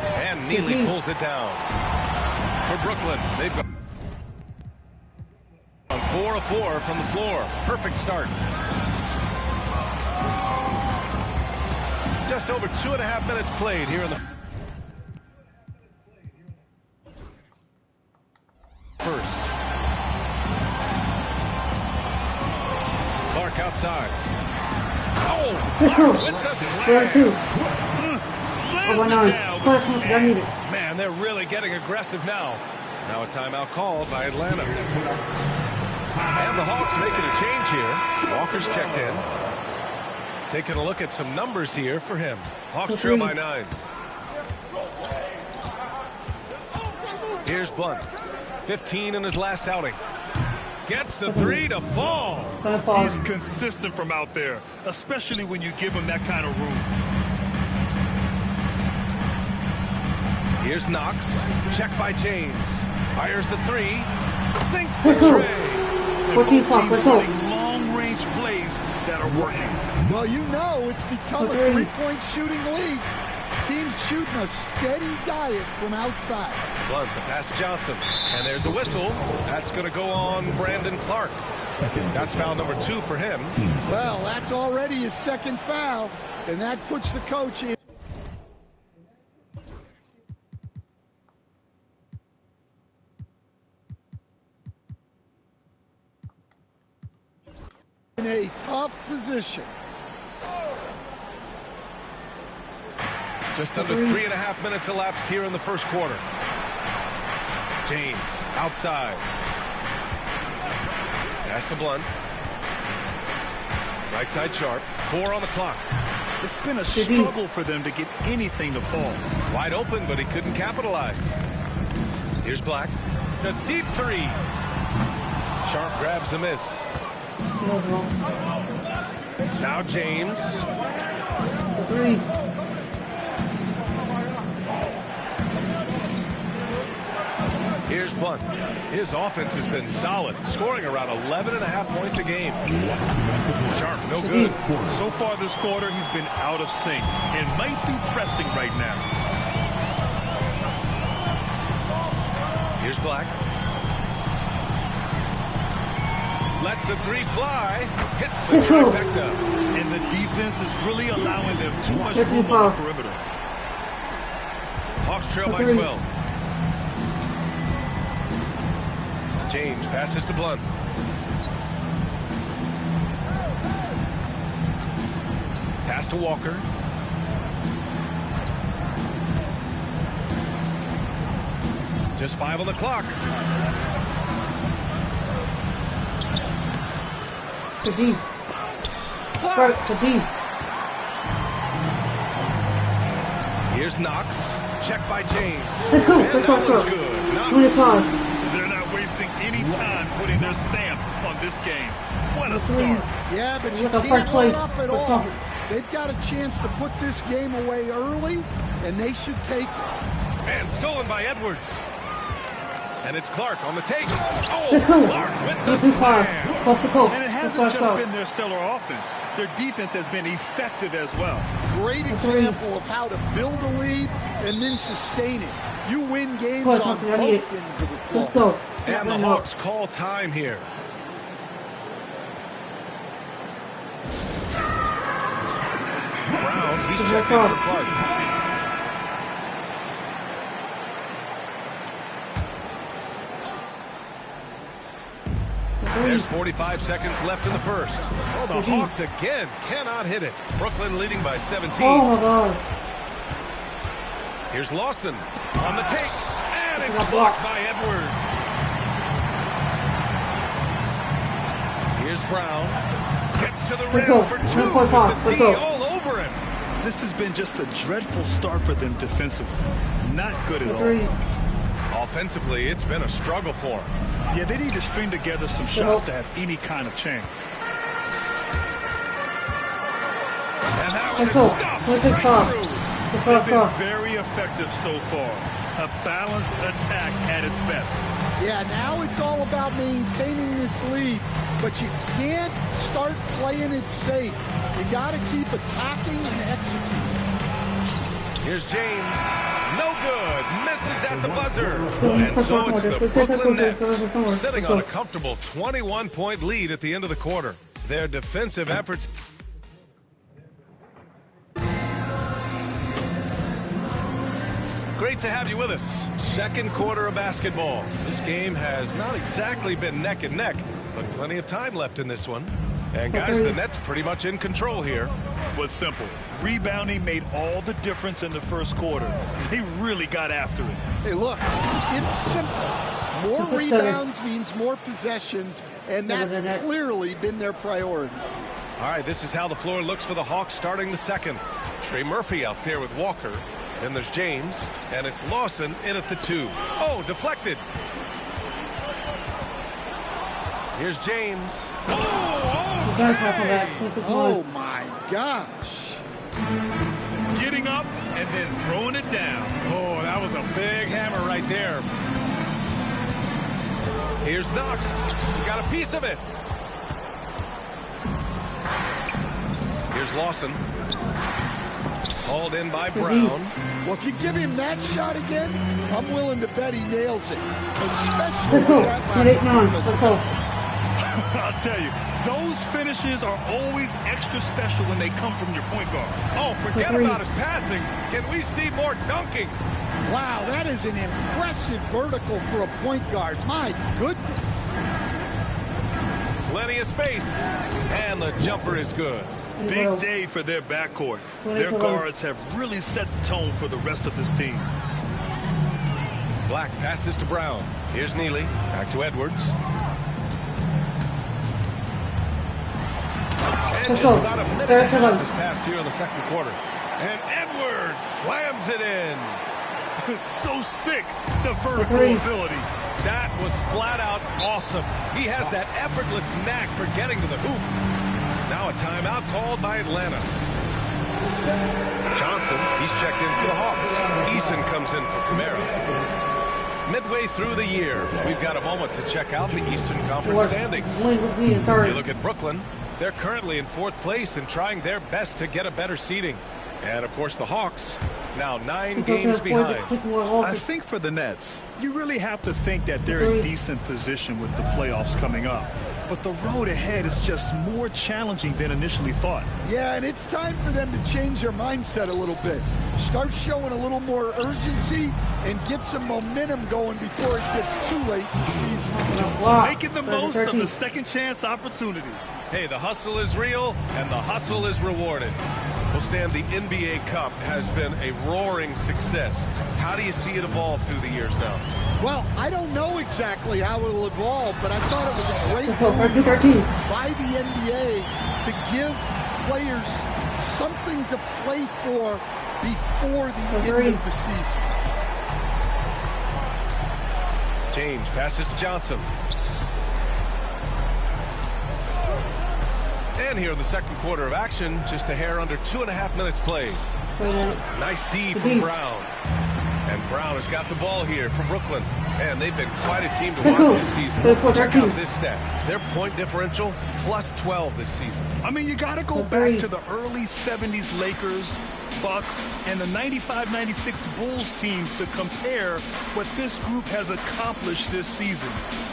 [SPEAKER 3] And Neely pulls it down. For Brooklyn, they've got 4 of 4 from the floor. Perfect start. Just over 2.5 minutes played here in the first. Clark outside. Oh, Clark with the slam. Man, they're really getting aggressive now. Now a timeout called by Atlanta. And the Hawks making a change here. Walker's checked in. Taking a look at some numbers here for him. Hawks trail by 9. Here's Blunt. 15 in his last outing. Gets the 3 to fall.
[SPEAKER 10] He's consistent from out there, especially when you give him that kind of room.
[SPEAKER 3] Here's Knox. Check by James. Fires the 3. Sinks the tray.
[SPEAKER 10] Long-range plays that are working.
[SPEAKER 9] Well, you know it's become a 3-point shooting league. team's shooting a steady diet from outside.
[SPEAKER 11] Blunt, the pass to Johnson. And there's a whistle. That's going to go on Brandon Clark. That's foul number 2 for him.
[SPEAKER 9] Well, that's already his second foul, and that puts the coach in a tough position.
[SPEAKER 11] Just under 3.5 minutes elapsed here in the first quarter. James outside. Pass to Blunt. Right side Sharp. 4 on the clock.
[SPEAKER 10] It's been a struggle for them to get anything to fall.
[SPEAKER 11] Wide open, but he couldn't capitalize. Here's Black. A deep 3. Sharp grabs the miss. Now James.
[SPEAKER 1] 3.
[SPEAKER 11] Here's Blunt. His offense has been solid, scoring around 11.5 points a game. Sharp, no good.
[SPEAKER 10] So far this quarter, he's been out of sync and might be pressing right now.
[SPEAKER 11] Here's Black. Lets the 3 fly. Hits the trifecta.
[SPEAKER 10] And the defense is really allowing them too much room on the perimeter.
[SPEAKER 11] Hawks trail by 12. James passes to Blunt. Pass to Walker. Just 5 on the clock.
[SPEAKER 1] To D. Start to D.
[SPEAKER 11] Here's Knox. Check by James.
[SPEAKER 1] Let's go.
[SPEAKER 11] And
[SPEAKER 1] Let's
[SPEAKER 11] that
[SPEAKER 1] go.
[SPEAKER 11] one's good.
[SPEAKER 1] Knox.
[SPEAKER 11] Knox.
[SPEAKER 10] They're not wasting any time putting their stamp on this game. What a start.
[SPEAKER 9] Yeah, but you can't let up at all. They've got a chance to put this game away early, and they should take it.
[SPEAKER 11] And stolen by Edwards. And it's Clark on the take. Oh, Clark with the slam.
[SPEAKER 10] And it hasn't just been their stellar offense. Their defense has been effective as well.
[SPEAKER 9] Great example of how to build a lead and then sustain it. You win games on both ends of the floor.
[SPEAKER 11] And the Hawks call time here. Brown, he's checked in for Clark. There's 45 seconds left in the first. Oh, the Hawks again cannot hit it. Brooklyn leading by 17.
[SPEAKER 1] Oh, my God.
[SPEAKER 11] Here's Lawson on the take. And it's blocked by Edwards. Here's Brown. Gets to the rim for 2 with the D all over him.
[SPEAKER 10] This has been just a dreadful start for them defensively. Not good at all.
[SPEAKER 11] Offensively, it's been a struggle for them.
[SPEAKER 10] Yeah, they need to string together some shots to have any kind of chance.
[SPEAKER 11] And that one is stuffed right through.
[SPEAKER 10] They've been very effective so far. A balanced attack at its best.
[SPEAKER 9] Yeah, now it's all about maintaining this lead, but you can't start playing it safe. You got to keep attacking and executing.
[SPEAKER 11] Here's James. No good. Misses at the buzzer. And so it's the Brooklyn Nets sitting on a comfortable 21-point lead at the end of the quarter. Their defensive efforts. Great to have you with us. Second quarter of basketball. This game has not exactly been neck and neck, but plenty of time left in this one. And guys, the Nets pretty much in control here.
[SPEAKER 10] What's simple? Rebounding made all the difference in the first quarter. They really got after it.
[SPEAKER 9] Hey, look, it's simple. More rebounds means more possessions, and that's clearly been their priority.
[SPEAKER 11] All right, this is how the floor looks for the Hawks starting the second. Trey Murphy out there with Walker. Then there's James, and it's Lawson in at the 2. Oh, deflected. Here's James. Oh, okay.
[SPEAKER 9] Oh, my gosh.
[SPEAKER 10] Getting up and then throwing it down.
[SPEAKER 11] Oh, that was a big hammer right there. Here's Knox. He got a piece of it. Here's Lawson. Hauled in by Brown.
[SPEAKER 9] Well, if you give him that shot again, I'm willing to bet he nails it. Especially with that
[SPEAKER 10] I'll tell you, those finishes are always extra special when they come from your point guard.
[SPEAKER 11] Oh, forget about his passing. Can we see more dunking?
[SPEAKER 9] Wow, that is an impressive vertical for a point guard. My goodness.
[SPEAKER 11] Plenty of space. And the jumper is good.
[SPEAKER 10] Big day for their backcourt. Their guards have really set the tone for the rest of this team.
[SPEAKER 11] Black passes to Brown. Here's Neely. Back to Edwards. And just about a minute and a half has passed here in the second quarter. And Edwards slams it in.
[SPEAKER 10] So sick, the vertical ability.
[SPEAKER 11] That was flat out awesome. He has that effortless knack for getting to the hoop. Now a timeout called by Atlanta. Johnson, he's checked in for the Hawks. Eason comes in for Camara. Midway through the year, we've got a moment to check out the Eastern Conference standings. You look at Brooklyn. They're currently in 4th place and trying their best to get a better seeding. And, of course, the Hawks, now 9 games behind.
[SPEAKER 10] I think for the Nets, you really have to think that they're in decent position with the playoffs coming up. But the road ahead is just more challenging than initially thought.
[SPEAKER 9] Yeah, and it's time for them to change their mindset a little bit. Start showing a little more urgency and get some momentum going before it gets too late in the season.
[SPEAKER 10] Making the most of the second chance opportunity.
[SPEAKER 11] Hey, the hustle is real, and the hustle is rewarded. Well, Stan, the NBA Cup has been a roaring success. How do you see it evolve through the years now?
[SPEAKER 9] Well, I don't know exactly how it'll evolve, but I thought it was a great move by the NBA to give players something to play for before the end of the season.
[SPEAKER 11] James passes to Johnson. And here in the second quarter of action, just a hair under 2.5 minutes played. Nice D from Brown. And Brown has got the ball here from Brooklyn. And they've been quite a team to watch this season. Check out this stat. Their point differential, plus 12 this season.
[SPEAKER 10] I mean, you got to go back to the early 70s Lakers, Bucks, and the 95-96 Bulls teams to compare what this group has accomplished this season.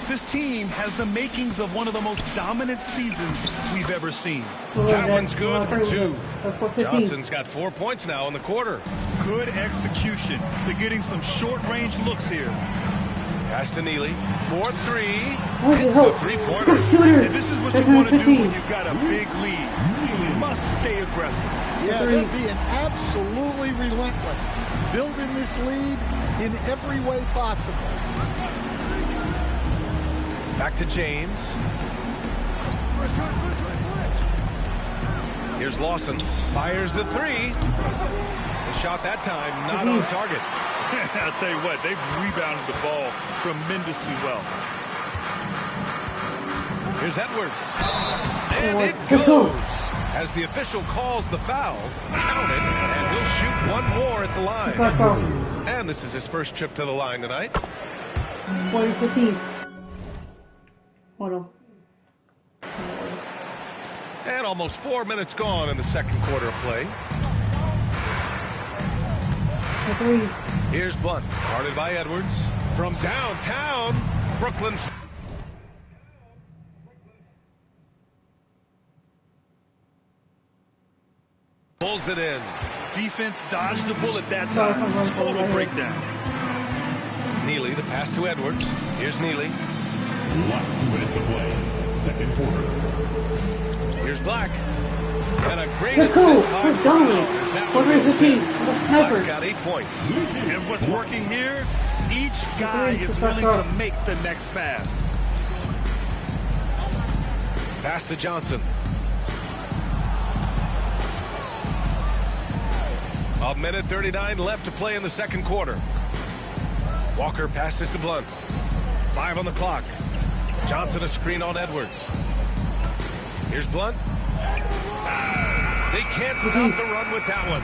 [SPEAKER 10] This team has the makings of one of the most dominant seasons we've ever seen.
[SPEAKER 11] That one's good for 2. Johnson's got 4 points now in the quarter.
[SPEAKER 10] Good execution. They're getting some short-range looks here.
[SPEAKER 11] Pass to Neely. 4-3. It's a three-pointer.
[SPEAKER 10] And this is what you want to do when you've got a big lead. You must stay aggressive.
[SPEAKER 9] Yeah, they're being absolutely relentless. Building this lead in every way possible.
[SPEAKER 11] Back to James. Here's Lawson. Fires the 3. The shot that time not on target.
[SPEAKER 10] I'll tell you what, they've rebounded the ball tremendously well.
[SPEAKER 11] Here's Edwards. And it goes. As the official calls the foul, count it, and he'll shoot one more at the line. And this is his first trip to the line tonight.
[SPEAKER 1] 15. Hold on.
[SPEAKER 11] And almost 4 minutes gone in the second quarter of play. Here's Blunt, guarded by Edwards. From downtown, Brooklyn. Pulls it in.
[SPEAKER 10] Defense dodged the bullet that time. Total breakdown.
[SPEAKER 11] Neely, the pass to Edwards. Here's Neely.
[SPEAKER 6] Last 2 minutes to play. Second quarter.
[SPEAKER 11] Here's Black. And a great assist by Brown. Black's got 8 points.
[SPEAKER 10] And what's working here, each guy is willing to make the next pass.
[SPEAKER 11] Pass to Johnson. A minute 39 left to play in the second quarter. Walker passes to Blunt. 5 on the clock. Johnson a screen on Edwards. Here's Blunt. They can't stop the run with that one.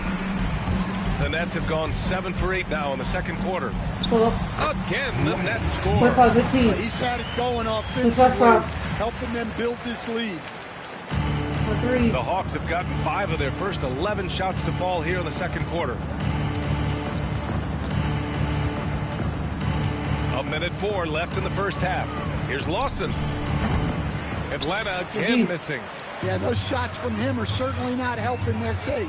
[SPEAKER 11] The Nets have gone 7 for 8 now in the second quarter. Again, the Nets score.
[SPEAKER 9] He's had it going offensively, helping them build this lead.
[SPEAKER 1] 3.
[SPEAKER 11] The Hawks have gotten 5 of their first 11 shots to fall here in the second quarter. 1:04 left in the first half. Here's Lawson. Atlanta again missing.
[SPEAKER 9] Yeah, those shots from him are certainly not helping their case.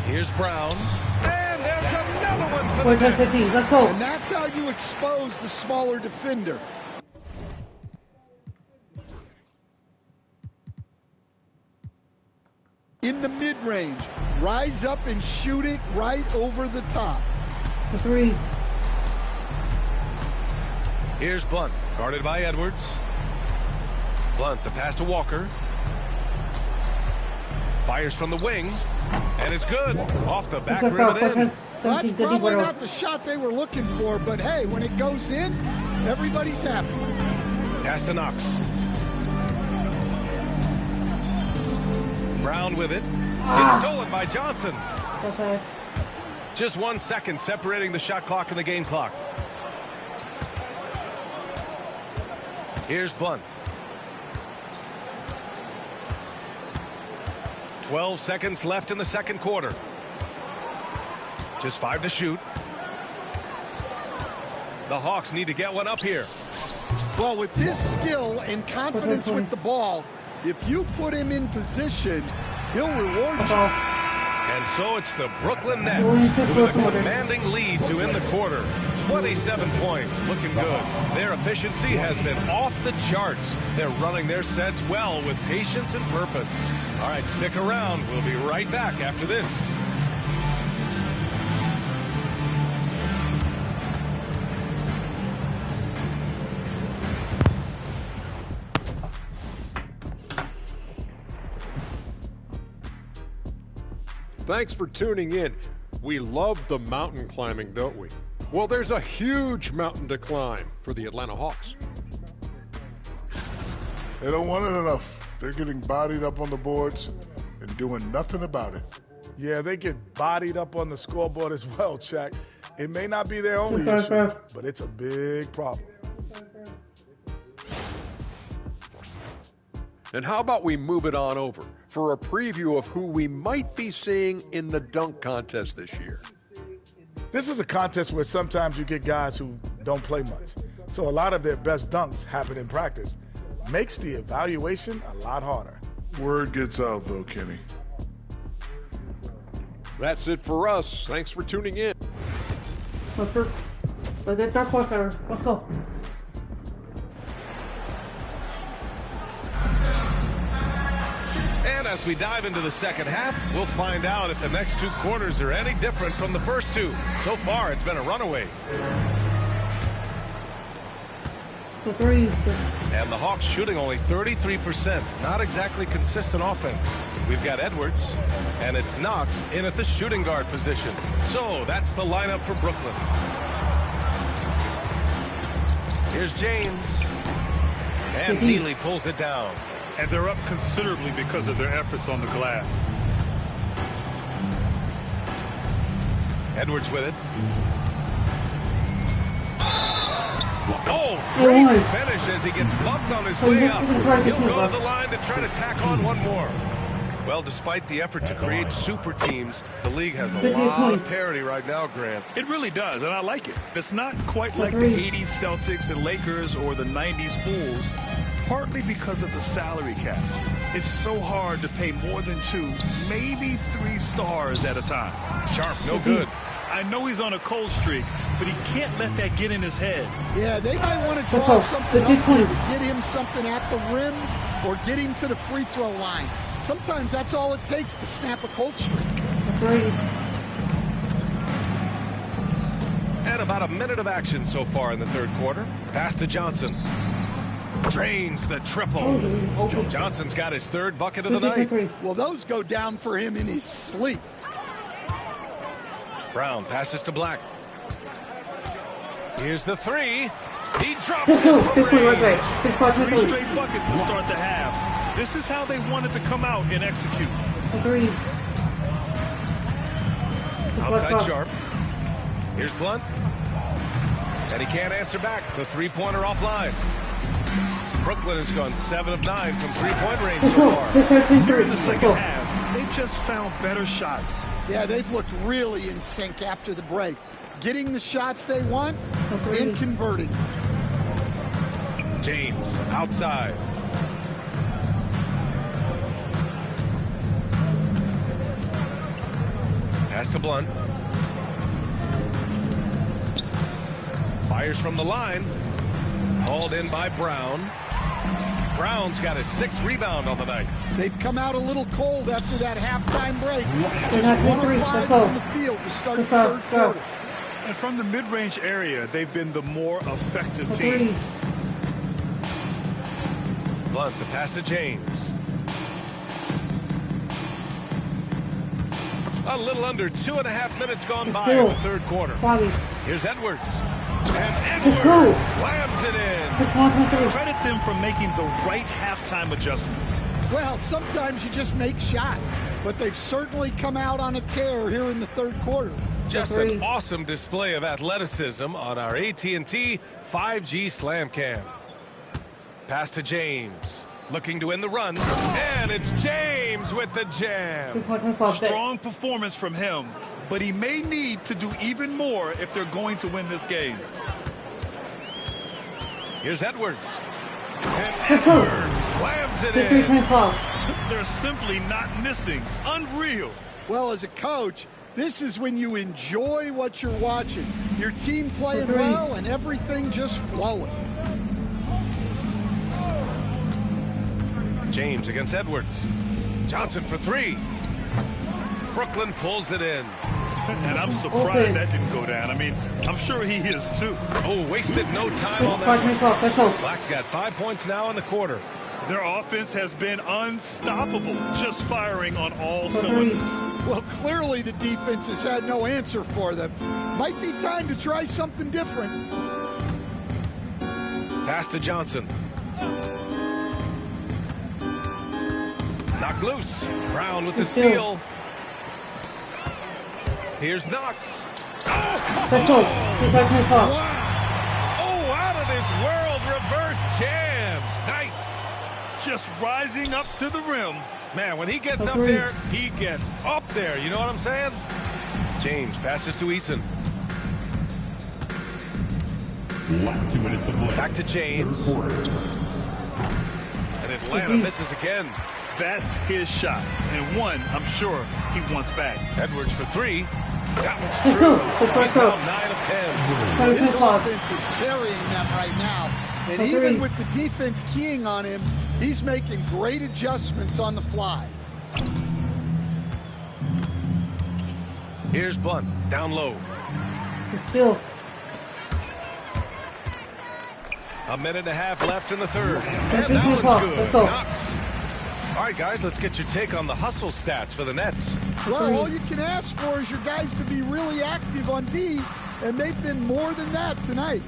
[SPEAKER 11] Here's Brown. And there's another one for the Nets.
[SPEAKER 1] Let's go.
[SPEAKER 9] And that's how you expose the smaller defender. In the mid-range, rise up and shoot it right over the top.
[SPEAKER 1] 3.
[SPEAKER 11] Here's Blunt, guarded by Edwards. Blunt, the pass to Walker. Fires from the wing, and it's good. Off the back rim and in.
[SPEAKER 9] Well, that's probably not the shot they were looking for, but hey, when it goes in, everybody's happy.
[SPEAKER 11] Pass to Knox. Brown with it. It's stolen by Johnson.
[SPEAKER 1] Okay.
[SPEAKER 11] Just 1 second separating the shot clock and the game clock. Here's Blunt. 12 seconds left in the second quarter. Just 5 to shoot. The Hawks need to get one up here.
[SPEAKER 9] Well, with his skill and confidence with the ball, if you put him in position, he'll reward you.
[SPEAKER 11] And so it's the Brooklyn Nets with a commanding lead to end the quarter. 27 points, looking good. Their efficiency has been off the charts. They're running their sets well with patience and purpose. All right, stick around. We'll be right back after this.
[SPEAKER 7] Thanks for tuning in. We love the mountain climbing, don't we? Well, there's a huge mountain to climb for the Atlanta Hawks.
[SPEAKER 8] They don't want it enough. They're getting bodied up on the boards and doing nothing about it.
[SPEAKER 10] Yeah, they get bodied up on the scoreboard as well, Shaq. It may not be their only issue, but it's a big problem.
[SPEAKER 7] And how about we move it on over for a preview of who we might be seeing in the dunk contest this year.
[SPEAKER 10] This is a contest where sometimes you get guys who don't play much. So a lot of their best dunks happen in practice. Makes the evaluation a lot harder.
[SPEAKER 8] Word gets out, though, Kenny.
[SPEAKER 7] That's it for us. Thanks for tuning in.
[SPEAKER 1] Let's get that quarter. Let's go.
[SPEAKER 11] And as we dive into the second half, we'll find out if the next 2 quarters are any different from the first 2. So far, it's been a runaway.
[SPEAKER 1] The 3.
[SPEAKER 11] And the Hawks shooting only 33%. Not exactly consistent offense. We've got Edwards, and it's Knox in at the shooting guard position. So that's the lineup for Brooklyn. Here's James. And Neely pulls it down.
[SPEAKER 10] And they're up considerably because of their efforts on the glass.
[SPEAKER 11] Edwards with it. Oh, great finish as he gets bumped on his way up. He'll go to the line to try to tack on one more. Well, despite the effort to create super teams, the league has a lot of parity right now, Grant.
[SPEAKER 10] It really does, and I like it. It's not quite like the 80s Celtics and Lakers or the 90s Bulls, partly because of the salary cap. It's so hard to pay more than 2, maybe 3 stars at a time.
[SPEAKER 11] Sharp, no good.
[SPEAKER 10] I know he's on a cold streak, but he can't let that get in his head.
[SPEAKER 9] Yeah, they might want to draw something up here to get him something at the rim or get him to the free throw line. Sometimes that's all it takes to snap a cold streak.
[SPEAKER 11] And about a minute of action so far in the third quarter. Pass to Johnson. Drains the triple. Johnson's got his 3rd bucket of the night.
[SPEAKER 9] Well, those go down for him in his sleep.
[SPEAKER 11] Brown passes to Black. Here's the 3. He drops it from range.
[SPEAKER 10] 3 straight buckets to start the half. This is how they wanted to come out and execute.
[SPEAKER 11] Outside Sharp. Here's Blunt. And he can't answer back. The 3-pointer offline. Brooklyn has gone 7 of 9 from three-point range so far.
[SPEAKER 10] Here in the second half, they've just found better shots.
[SPEAKER 9] Yeah, they've looked really in sync after the break. Getting the shots they want and converting.
[SPEAKER 11] James outside. Pass to Blunt. Fires from the line. Hauled in by Brown. Brown's got his 6th rebound on the night.
[SPEAKER 9] They've come out a little cold after that halftime break. Just 1 of 5 on the field to start the third quarter.
[SPEAKER 10] And from the mid-range area, they've been the more effective team.
[SPEAKER 11] Blunt, the pass to James. A little under 2.5 minutes gone by in the third quarter. Here's Edwards. And Edwards slams it in.
[SPEAKER 10] Credit them for making the right halftime adjustments.
[SPEAKER 9] Well, sometimes you just make shots, but they've certainly come out on a tear here in the third quarter.
[SPEAKER 11] Just an awesome display of athleticism on our AT&T 5G Slam Cam. Pass to James. Looking to end the run. And it's James with the jam.
[SPEAKER 10] Strong performance from him, but he may need to do even more if they're going to win this game.
[SPEAKER 11] Here's Edwards. And Edwards slams it in.
[SPEAKER 10] They're simply not missing. Unreal.
[SPEAKER 9] Well, as a coach, this is when you enjoy what you're watching. Your team playing well and everything just flowing.
[SPEAKER 11] James against Edwards. Johnson for 3. Brooklyn pulls it in.
[SPEAKER 10] And I'm surprised that didn't go down. I mean, I'm sure he is too.
[SPEAKER 11] Oh, wasted no time on that. Black's got 5 points now in the quarter.
[SPEAKER 10] Their offense has been unstoppable, just firing on all cylinders.
[SPEAKER 9] Well, clearly the defense has had no answer for them. Might be time to try something different.
[SPEAKER 11] Pass to Johnson. Knocked loose. Brown with the steal. Here's Knox. Oh, out of this world reverse jam. Nice.
[SPEAKER 10] Just rising up to the rim.
[SPEAKER 11] Man, when he gets up there, he gets up there. You know what I'm saying? James passes to Eason.
[SPEAKER 6] Last 2 minutes to play.
[SPEAKER 11] Back to James. And Atlanta misses again.
[SPEAKER 10] That's his shot, and one I'm sure he wants back.
[SPEAKER 11] Edwards for 3. That one's true. He's now 9 of 10.
[SPEAKER 9] His offense is carrying them right now. And even with the defense keying on him, he's making great adjustments on the fly.
[SPEAKER 11] Here's Blunt, down low. A minute and a half left in the third. And that one's good. Knox. All right, guys, let's get your take on the hustle stats for the Nets.
[SPEAKER 9] Well, all you can ask for is your guys to be really active on D, and they've been more than that tonight.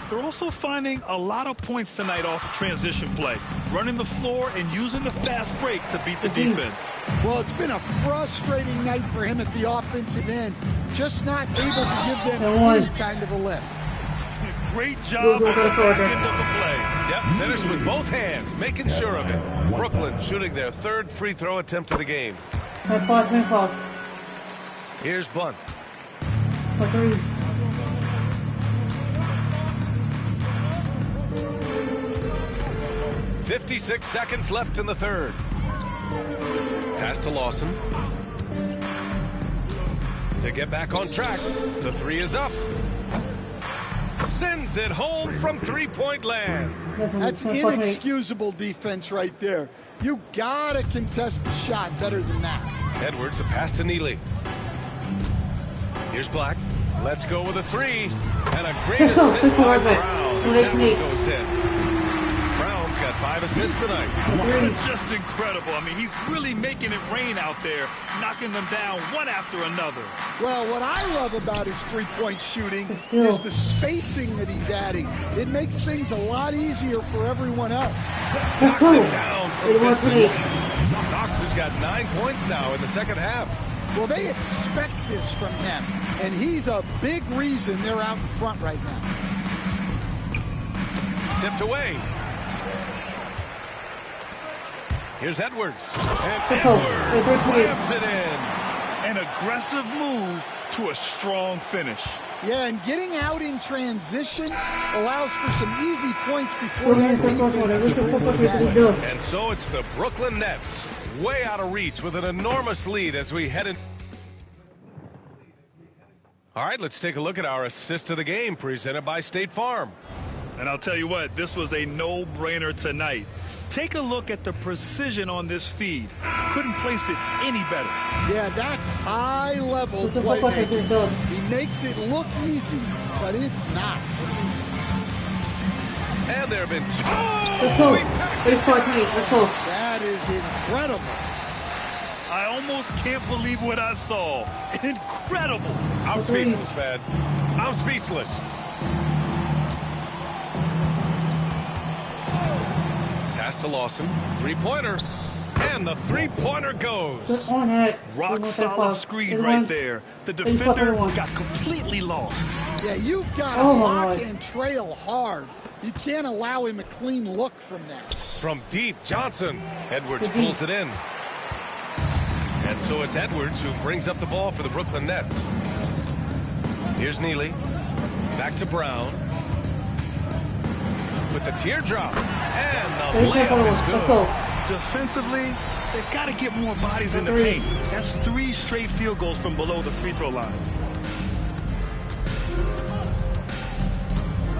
[SPEAKER 10] They're also finding a lot of points tonight off of transition play, running the floor and using the fast break to beat the defense.
[SPEAKER 9] Well, it's been a frustrating night for him at the offensive end, just not able to give them any kind of a lift.
[SPEAKER 10] Great job at the back end of the play.
[SPEAKER 11] Yep, finished with both hands, making sure of it. Brooklyn shooting their 3rd free throw attempt of the game. Here's Blunt. 56 seconds left in the third. Pass to Lawson. To get back on track, the 3 is up. Sends it home from three-point land.
[SPEAKER 9] That's inexcusable defense right there. You gotta contest the shot better than that.
[SPEAKER 11] Edwards, a pass to Neely. Here's Black. Let's go with a 3. And a great assist by Brown as that one goes in. Brown's got 5 assists tonight.
[SPEAKER 10] Just incredible. I mean, he's really making it rain out there, knocking them down one after another.
[SPEAKER 9] Well, what I love about his three-point shooting is the spacing that he's adding. It makes things a lot easier for everyone else.
[SPEAKER 11] Knocks it down from distance. Knox has got 9 points now in the second half.
[SPEAKER 9] Well, they expect this from him, and he's a big reason they're out in front right now.
[SPEAKER 11] Tipped away. Here's Edwards. And Edwards slams it in.
[SPEAKER 10] An aggressive move to a strong finish.
[SPEAKER 9] Yeah, and getting out in transition allows for some easy points before that defense.
[SPEAKER 11] And so it's the Brooklyn Nets way out of reach with an enormous lead as we head in. All right, let's take a look at our assist of the game presented by State Farm.
[SPEAKER 10] And I'll tell you what, this was a no-brainer tonight. Take a look at the precision on this feed. Couldn't place it any better.
[SPEAKER 9] Yeah, that's high-level playmaking. He makes it look easy, but it's not.
[SPEAKER 11] And there have been two.
[SPEAKER 9] That is incredible.
[SPEAKER 10] I almost can't believe what I saw. Incredible.
[SPEAKER 11] I'm speechless, man. I'm speechless. Pass to Lawson. Three-pointer. And the three-pointer goes.
[SPEAKER 10] Rock solid screen right there. The defender got completely lost.
[SPEAKER 9] Yeah, you've got to lock and trail hard. You can't allow him a clean look from that.
[SPEAKER 11] From deep, Johnson. Edwards pulls it in. And so it's Edwards who brings up the ball for the Brooklyn Nets. Here's Neely. Back to Brown. With the teardrop. And the layup is good.
[SPEAKER 10] Defensively, they've got to get more bodies in the paint. That's 3 straight field goals from below the free throw line.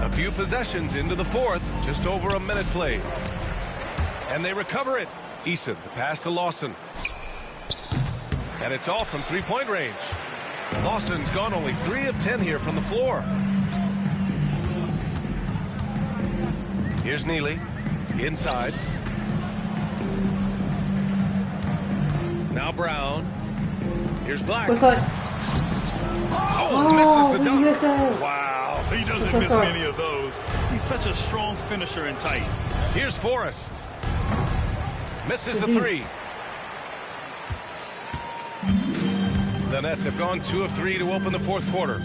[SPEAKER 11] A few possessions into the fourth. Just over a minute played. And they recover it. Eason, the pass to Lawson. And it's all from three-point range. Lawson's gone only 3 of 10 here from the floor. Here's Neely. Inside. Now Brown. Here's Black. Oh, misses the dunk.
[SPEAKER 10] Wow, he doesn't miss many of those. He's such a strong finisher and tight.
[SPEAKER 11] Here's Forrest. Misses the three. The Nets have gone 2 of 3 to open the fourth quarter.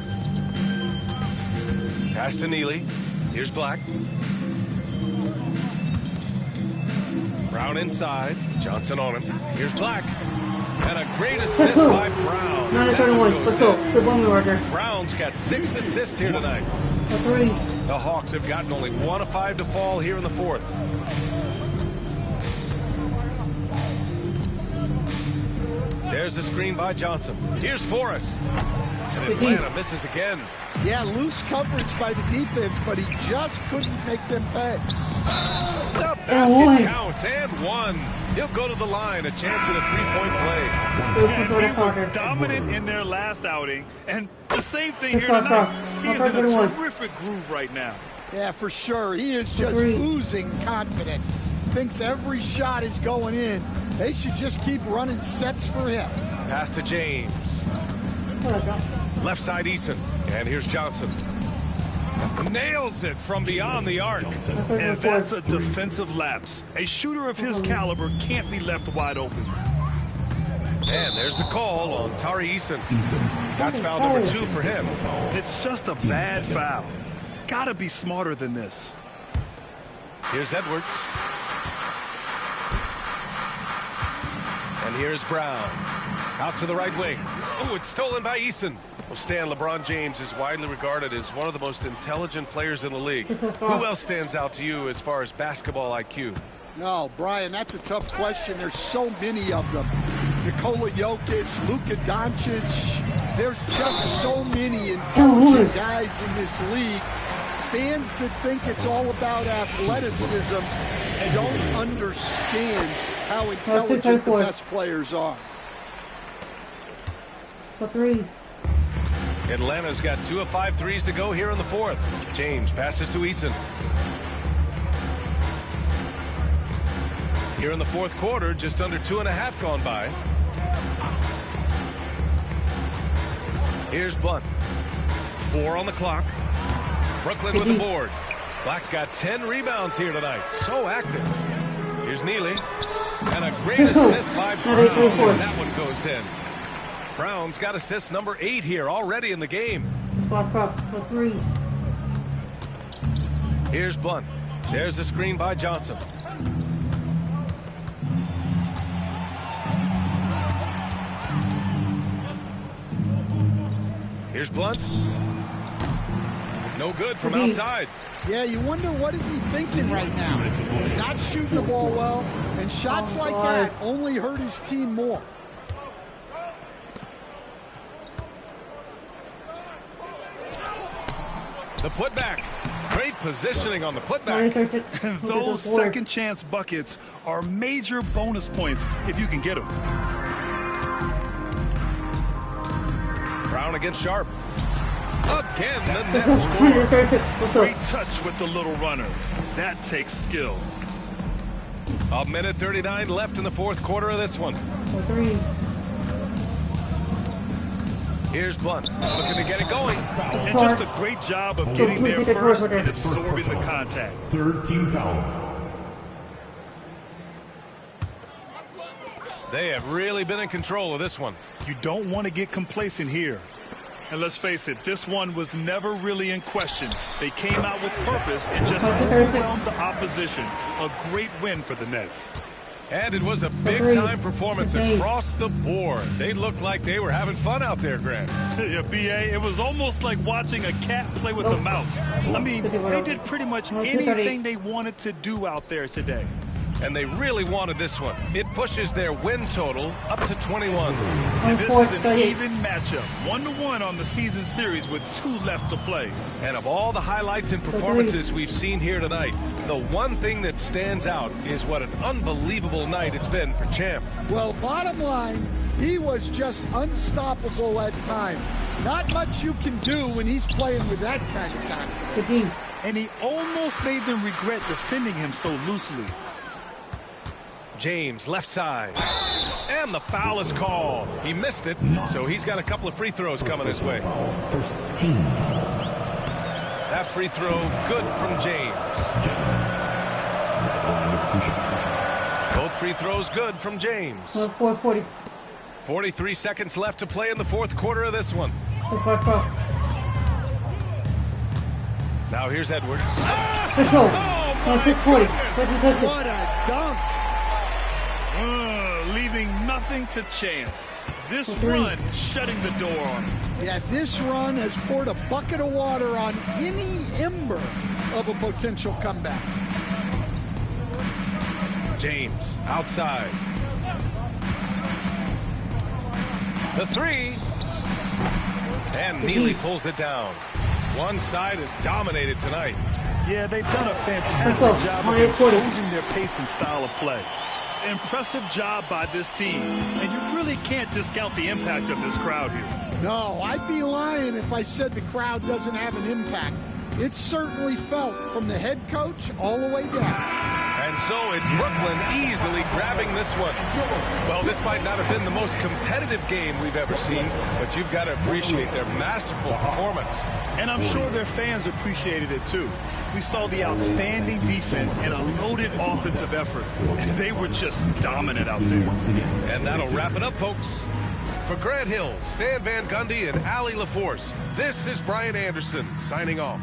[SPEAKER 11] Pass to Neely. Here's Black. Brown inside. Johnson on him. Here's Black. And a great assist by Brown.
[SPEAKER 1] Let's go.
[SPEAKER 11] Brown's got 6 assists here tonight. The Hawks have gotten only 1 of 5 to fall here in the fourth. There's the screen by Johnson. Here's Forrest. And Atlanta misses again.
[SPEAKER 9] Yeah, loose coverage by the defense, but he just couldn't make them pay.
[SPEAKER 11] The basket counts and 1. He'll go to the line, a chance at a three-point play.
[SPEAKER 10] He was dominant in their last outing, and the same thing here tonight. He is in a terrific groove right now.
[SPEAKER 9] Yeah, for sure. He is just oozing confidence. Thinks every shot is going in. They should just keep running sets for him.
[SPEAKER 11] Pass to James. Left side Eason. And here's Johnson. Nails it from beyond the arc.
[SPEAKER 10] And that's a defensive lapse. A shooter of his caliber can't be left wide open.
[SPEAKER 11] And there's the call on Tari Eason. That's foul number 2 for him.
[SPEAKER 10] It's just a bad foul. Gotta be smarter than this.
[SPEAKER 11] Here's Edwards. And here's Brown. Out to the right wing. Oh, it's stolen by Eason. Well, Stan, LeBron James is widely regarded as one of the most intelligent players in the league. Who else stands out to you as far as basketball IQ?
[SPEAKER 9] No, Brian, that's a tough question. There's so many of them. Nikola Jokic, Luka Doncic. There's just so many intelligent guys in this league. Fans that think it's all about athleticism don't understand how intelligent the best players are.
[SPEAKER 1] For 3.
[SPEAKER 11] Atlanta's got 2 of 5 threes to go here in the fourth. James passes to Eason. Here in the fourth quarter, just under 2.5 gone by. Here's Blunt. 4 on the clock. Brooklyn with the board. Black's got 10 rebounds here tonight. So active. Here's Neely. And a great assist by Brown as that one goes in. Brown's got assist number 8 here already in the game.
[SPEAKER 1] For 3.
[SPEAKER 11] Here's Blunt. There's the screen by Johnson. Here's Blunt. No good from outside.
[SPEAKER 9] Yeah, you wonder what is he thinking right now. He's not shooting the ball well, and shots like that only hurt his team more.
[SPEAKER 11] The putback. Great positioning on the putback.
[SPEAKER 10] Those second chance buckets are major bonus points if you can get them.
[SPEAKER 11] Brown against Sharp. Again, the net score.
[SPEAKER 10] Great touch with the little runner. That takes skill.
[SPEAKER 11] A minute 39 left in the fourth quarter of this one. Here's Blunt, looking to get it going.
[SPEAKER 10] And just a great job of getting there first and absorbing the contact.
[SPEAKER 6] Third team foul.
[SPEAKER 11] They have really been in control of this one.
[SPEAKER 10] You don't want to get complacent here. And let's face it, this one was never really in question. They came out with purpose and just overwhelmed the opposition. A great win for the Nets.
[SPEAKER 11] And it was a big-time performance across the board. They looked like they were having fun out there, Grant.
[SPEAKER 10] Yeah, B.A., it was almost like watching a cat play with a mouse. I mean, they did pretty much anything they wanted to do out there today.
[SPEAKER 11] And they really wanted this one. It pushes their win total up to 21.
[SPEAKER 10] And this is an even matchup. 1-1 on the season series with 2 left to play.
[SPEAKER 11] And of all the highlights and performances we've seen here tonight, the one thing that stands out is what an unbelievable night it's been for Champ.
[SPEAKER 9] Well, bottom line, he was just unstoppable at times. Not much you can do when he's playing with that kind of confidence.
[SPEAKER 10] And he almost made them regret defending him so loosely.
[SPEAKER 11] James, left side. And the foul is called. He missed it, so he's got a couple of free throws coming his way. That free throw, good from James. Both free throws good from James. 43 seconds left to play in the fourth quarter of this one. Now here's Edwards.
[SPEAKER 9] What a dunk!
[SPEAKER 10] Leaving nothing to chance. This run shutting the door on him.
[SPEAKER 9] Yeah, this run has poured a bucket of water on any ember of a potential comeback.
[SPEAKER 11] James outside. The three. And Neely pulls it down. One side is dominated tonight.
[SPEAKER 10] Yeah, they've done a fantastic job of imposing their pace and style of play. Impressive job by this team. And you really can't discount the impact of this crowd here.
[SPEAKER 9] No, I'd be lying if I said the crowd doesn't have an impact. It's certainly felt from the head coach all the way down.
[SPEAKER 11] And so it's Brooklyn easily grabbing this one. Well, this might not have been the most competitive game we've ever seen, but you've got to appreciate their masterful performance.
[SPEAKER 10] And I'm sure their fans appreciated it too. We saw the outstanding defense and a loaded offensive effort. They were just dominant out there.
[SPEAKER 11] And that'll wrap it up, folks. For Grant Hill, Stan Van Gundy, and Allie LaForce, this is Brian Anderson signing off.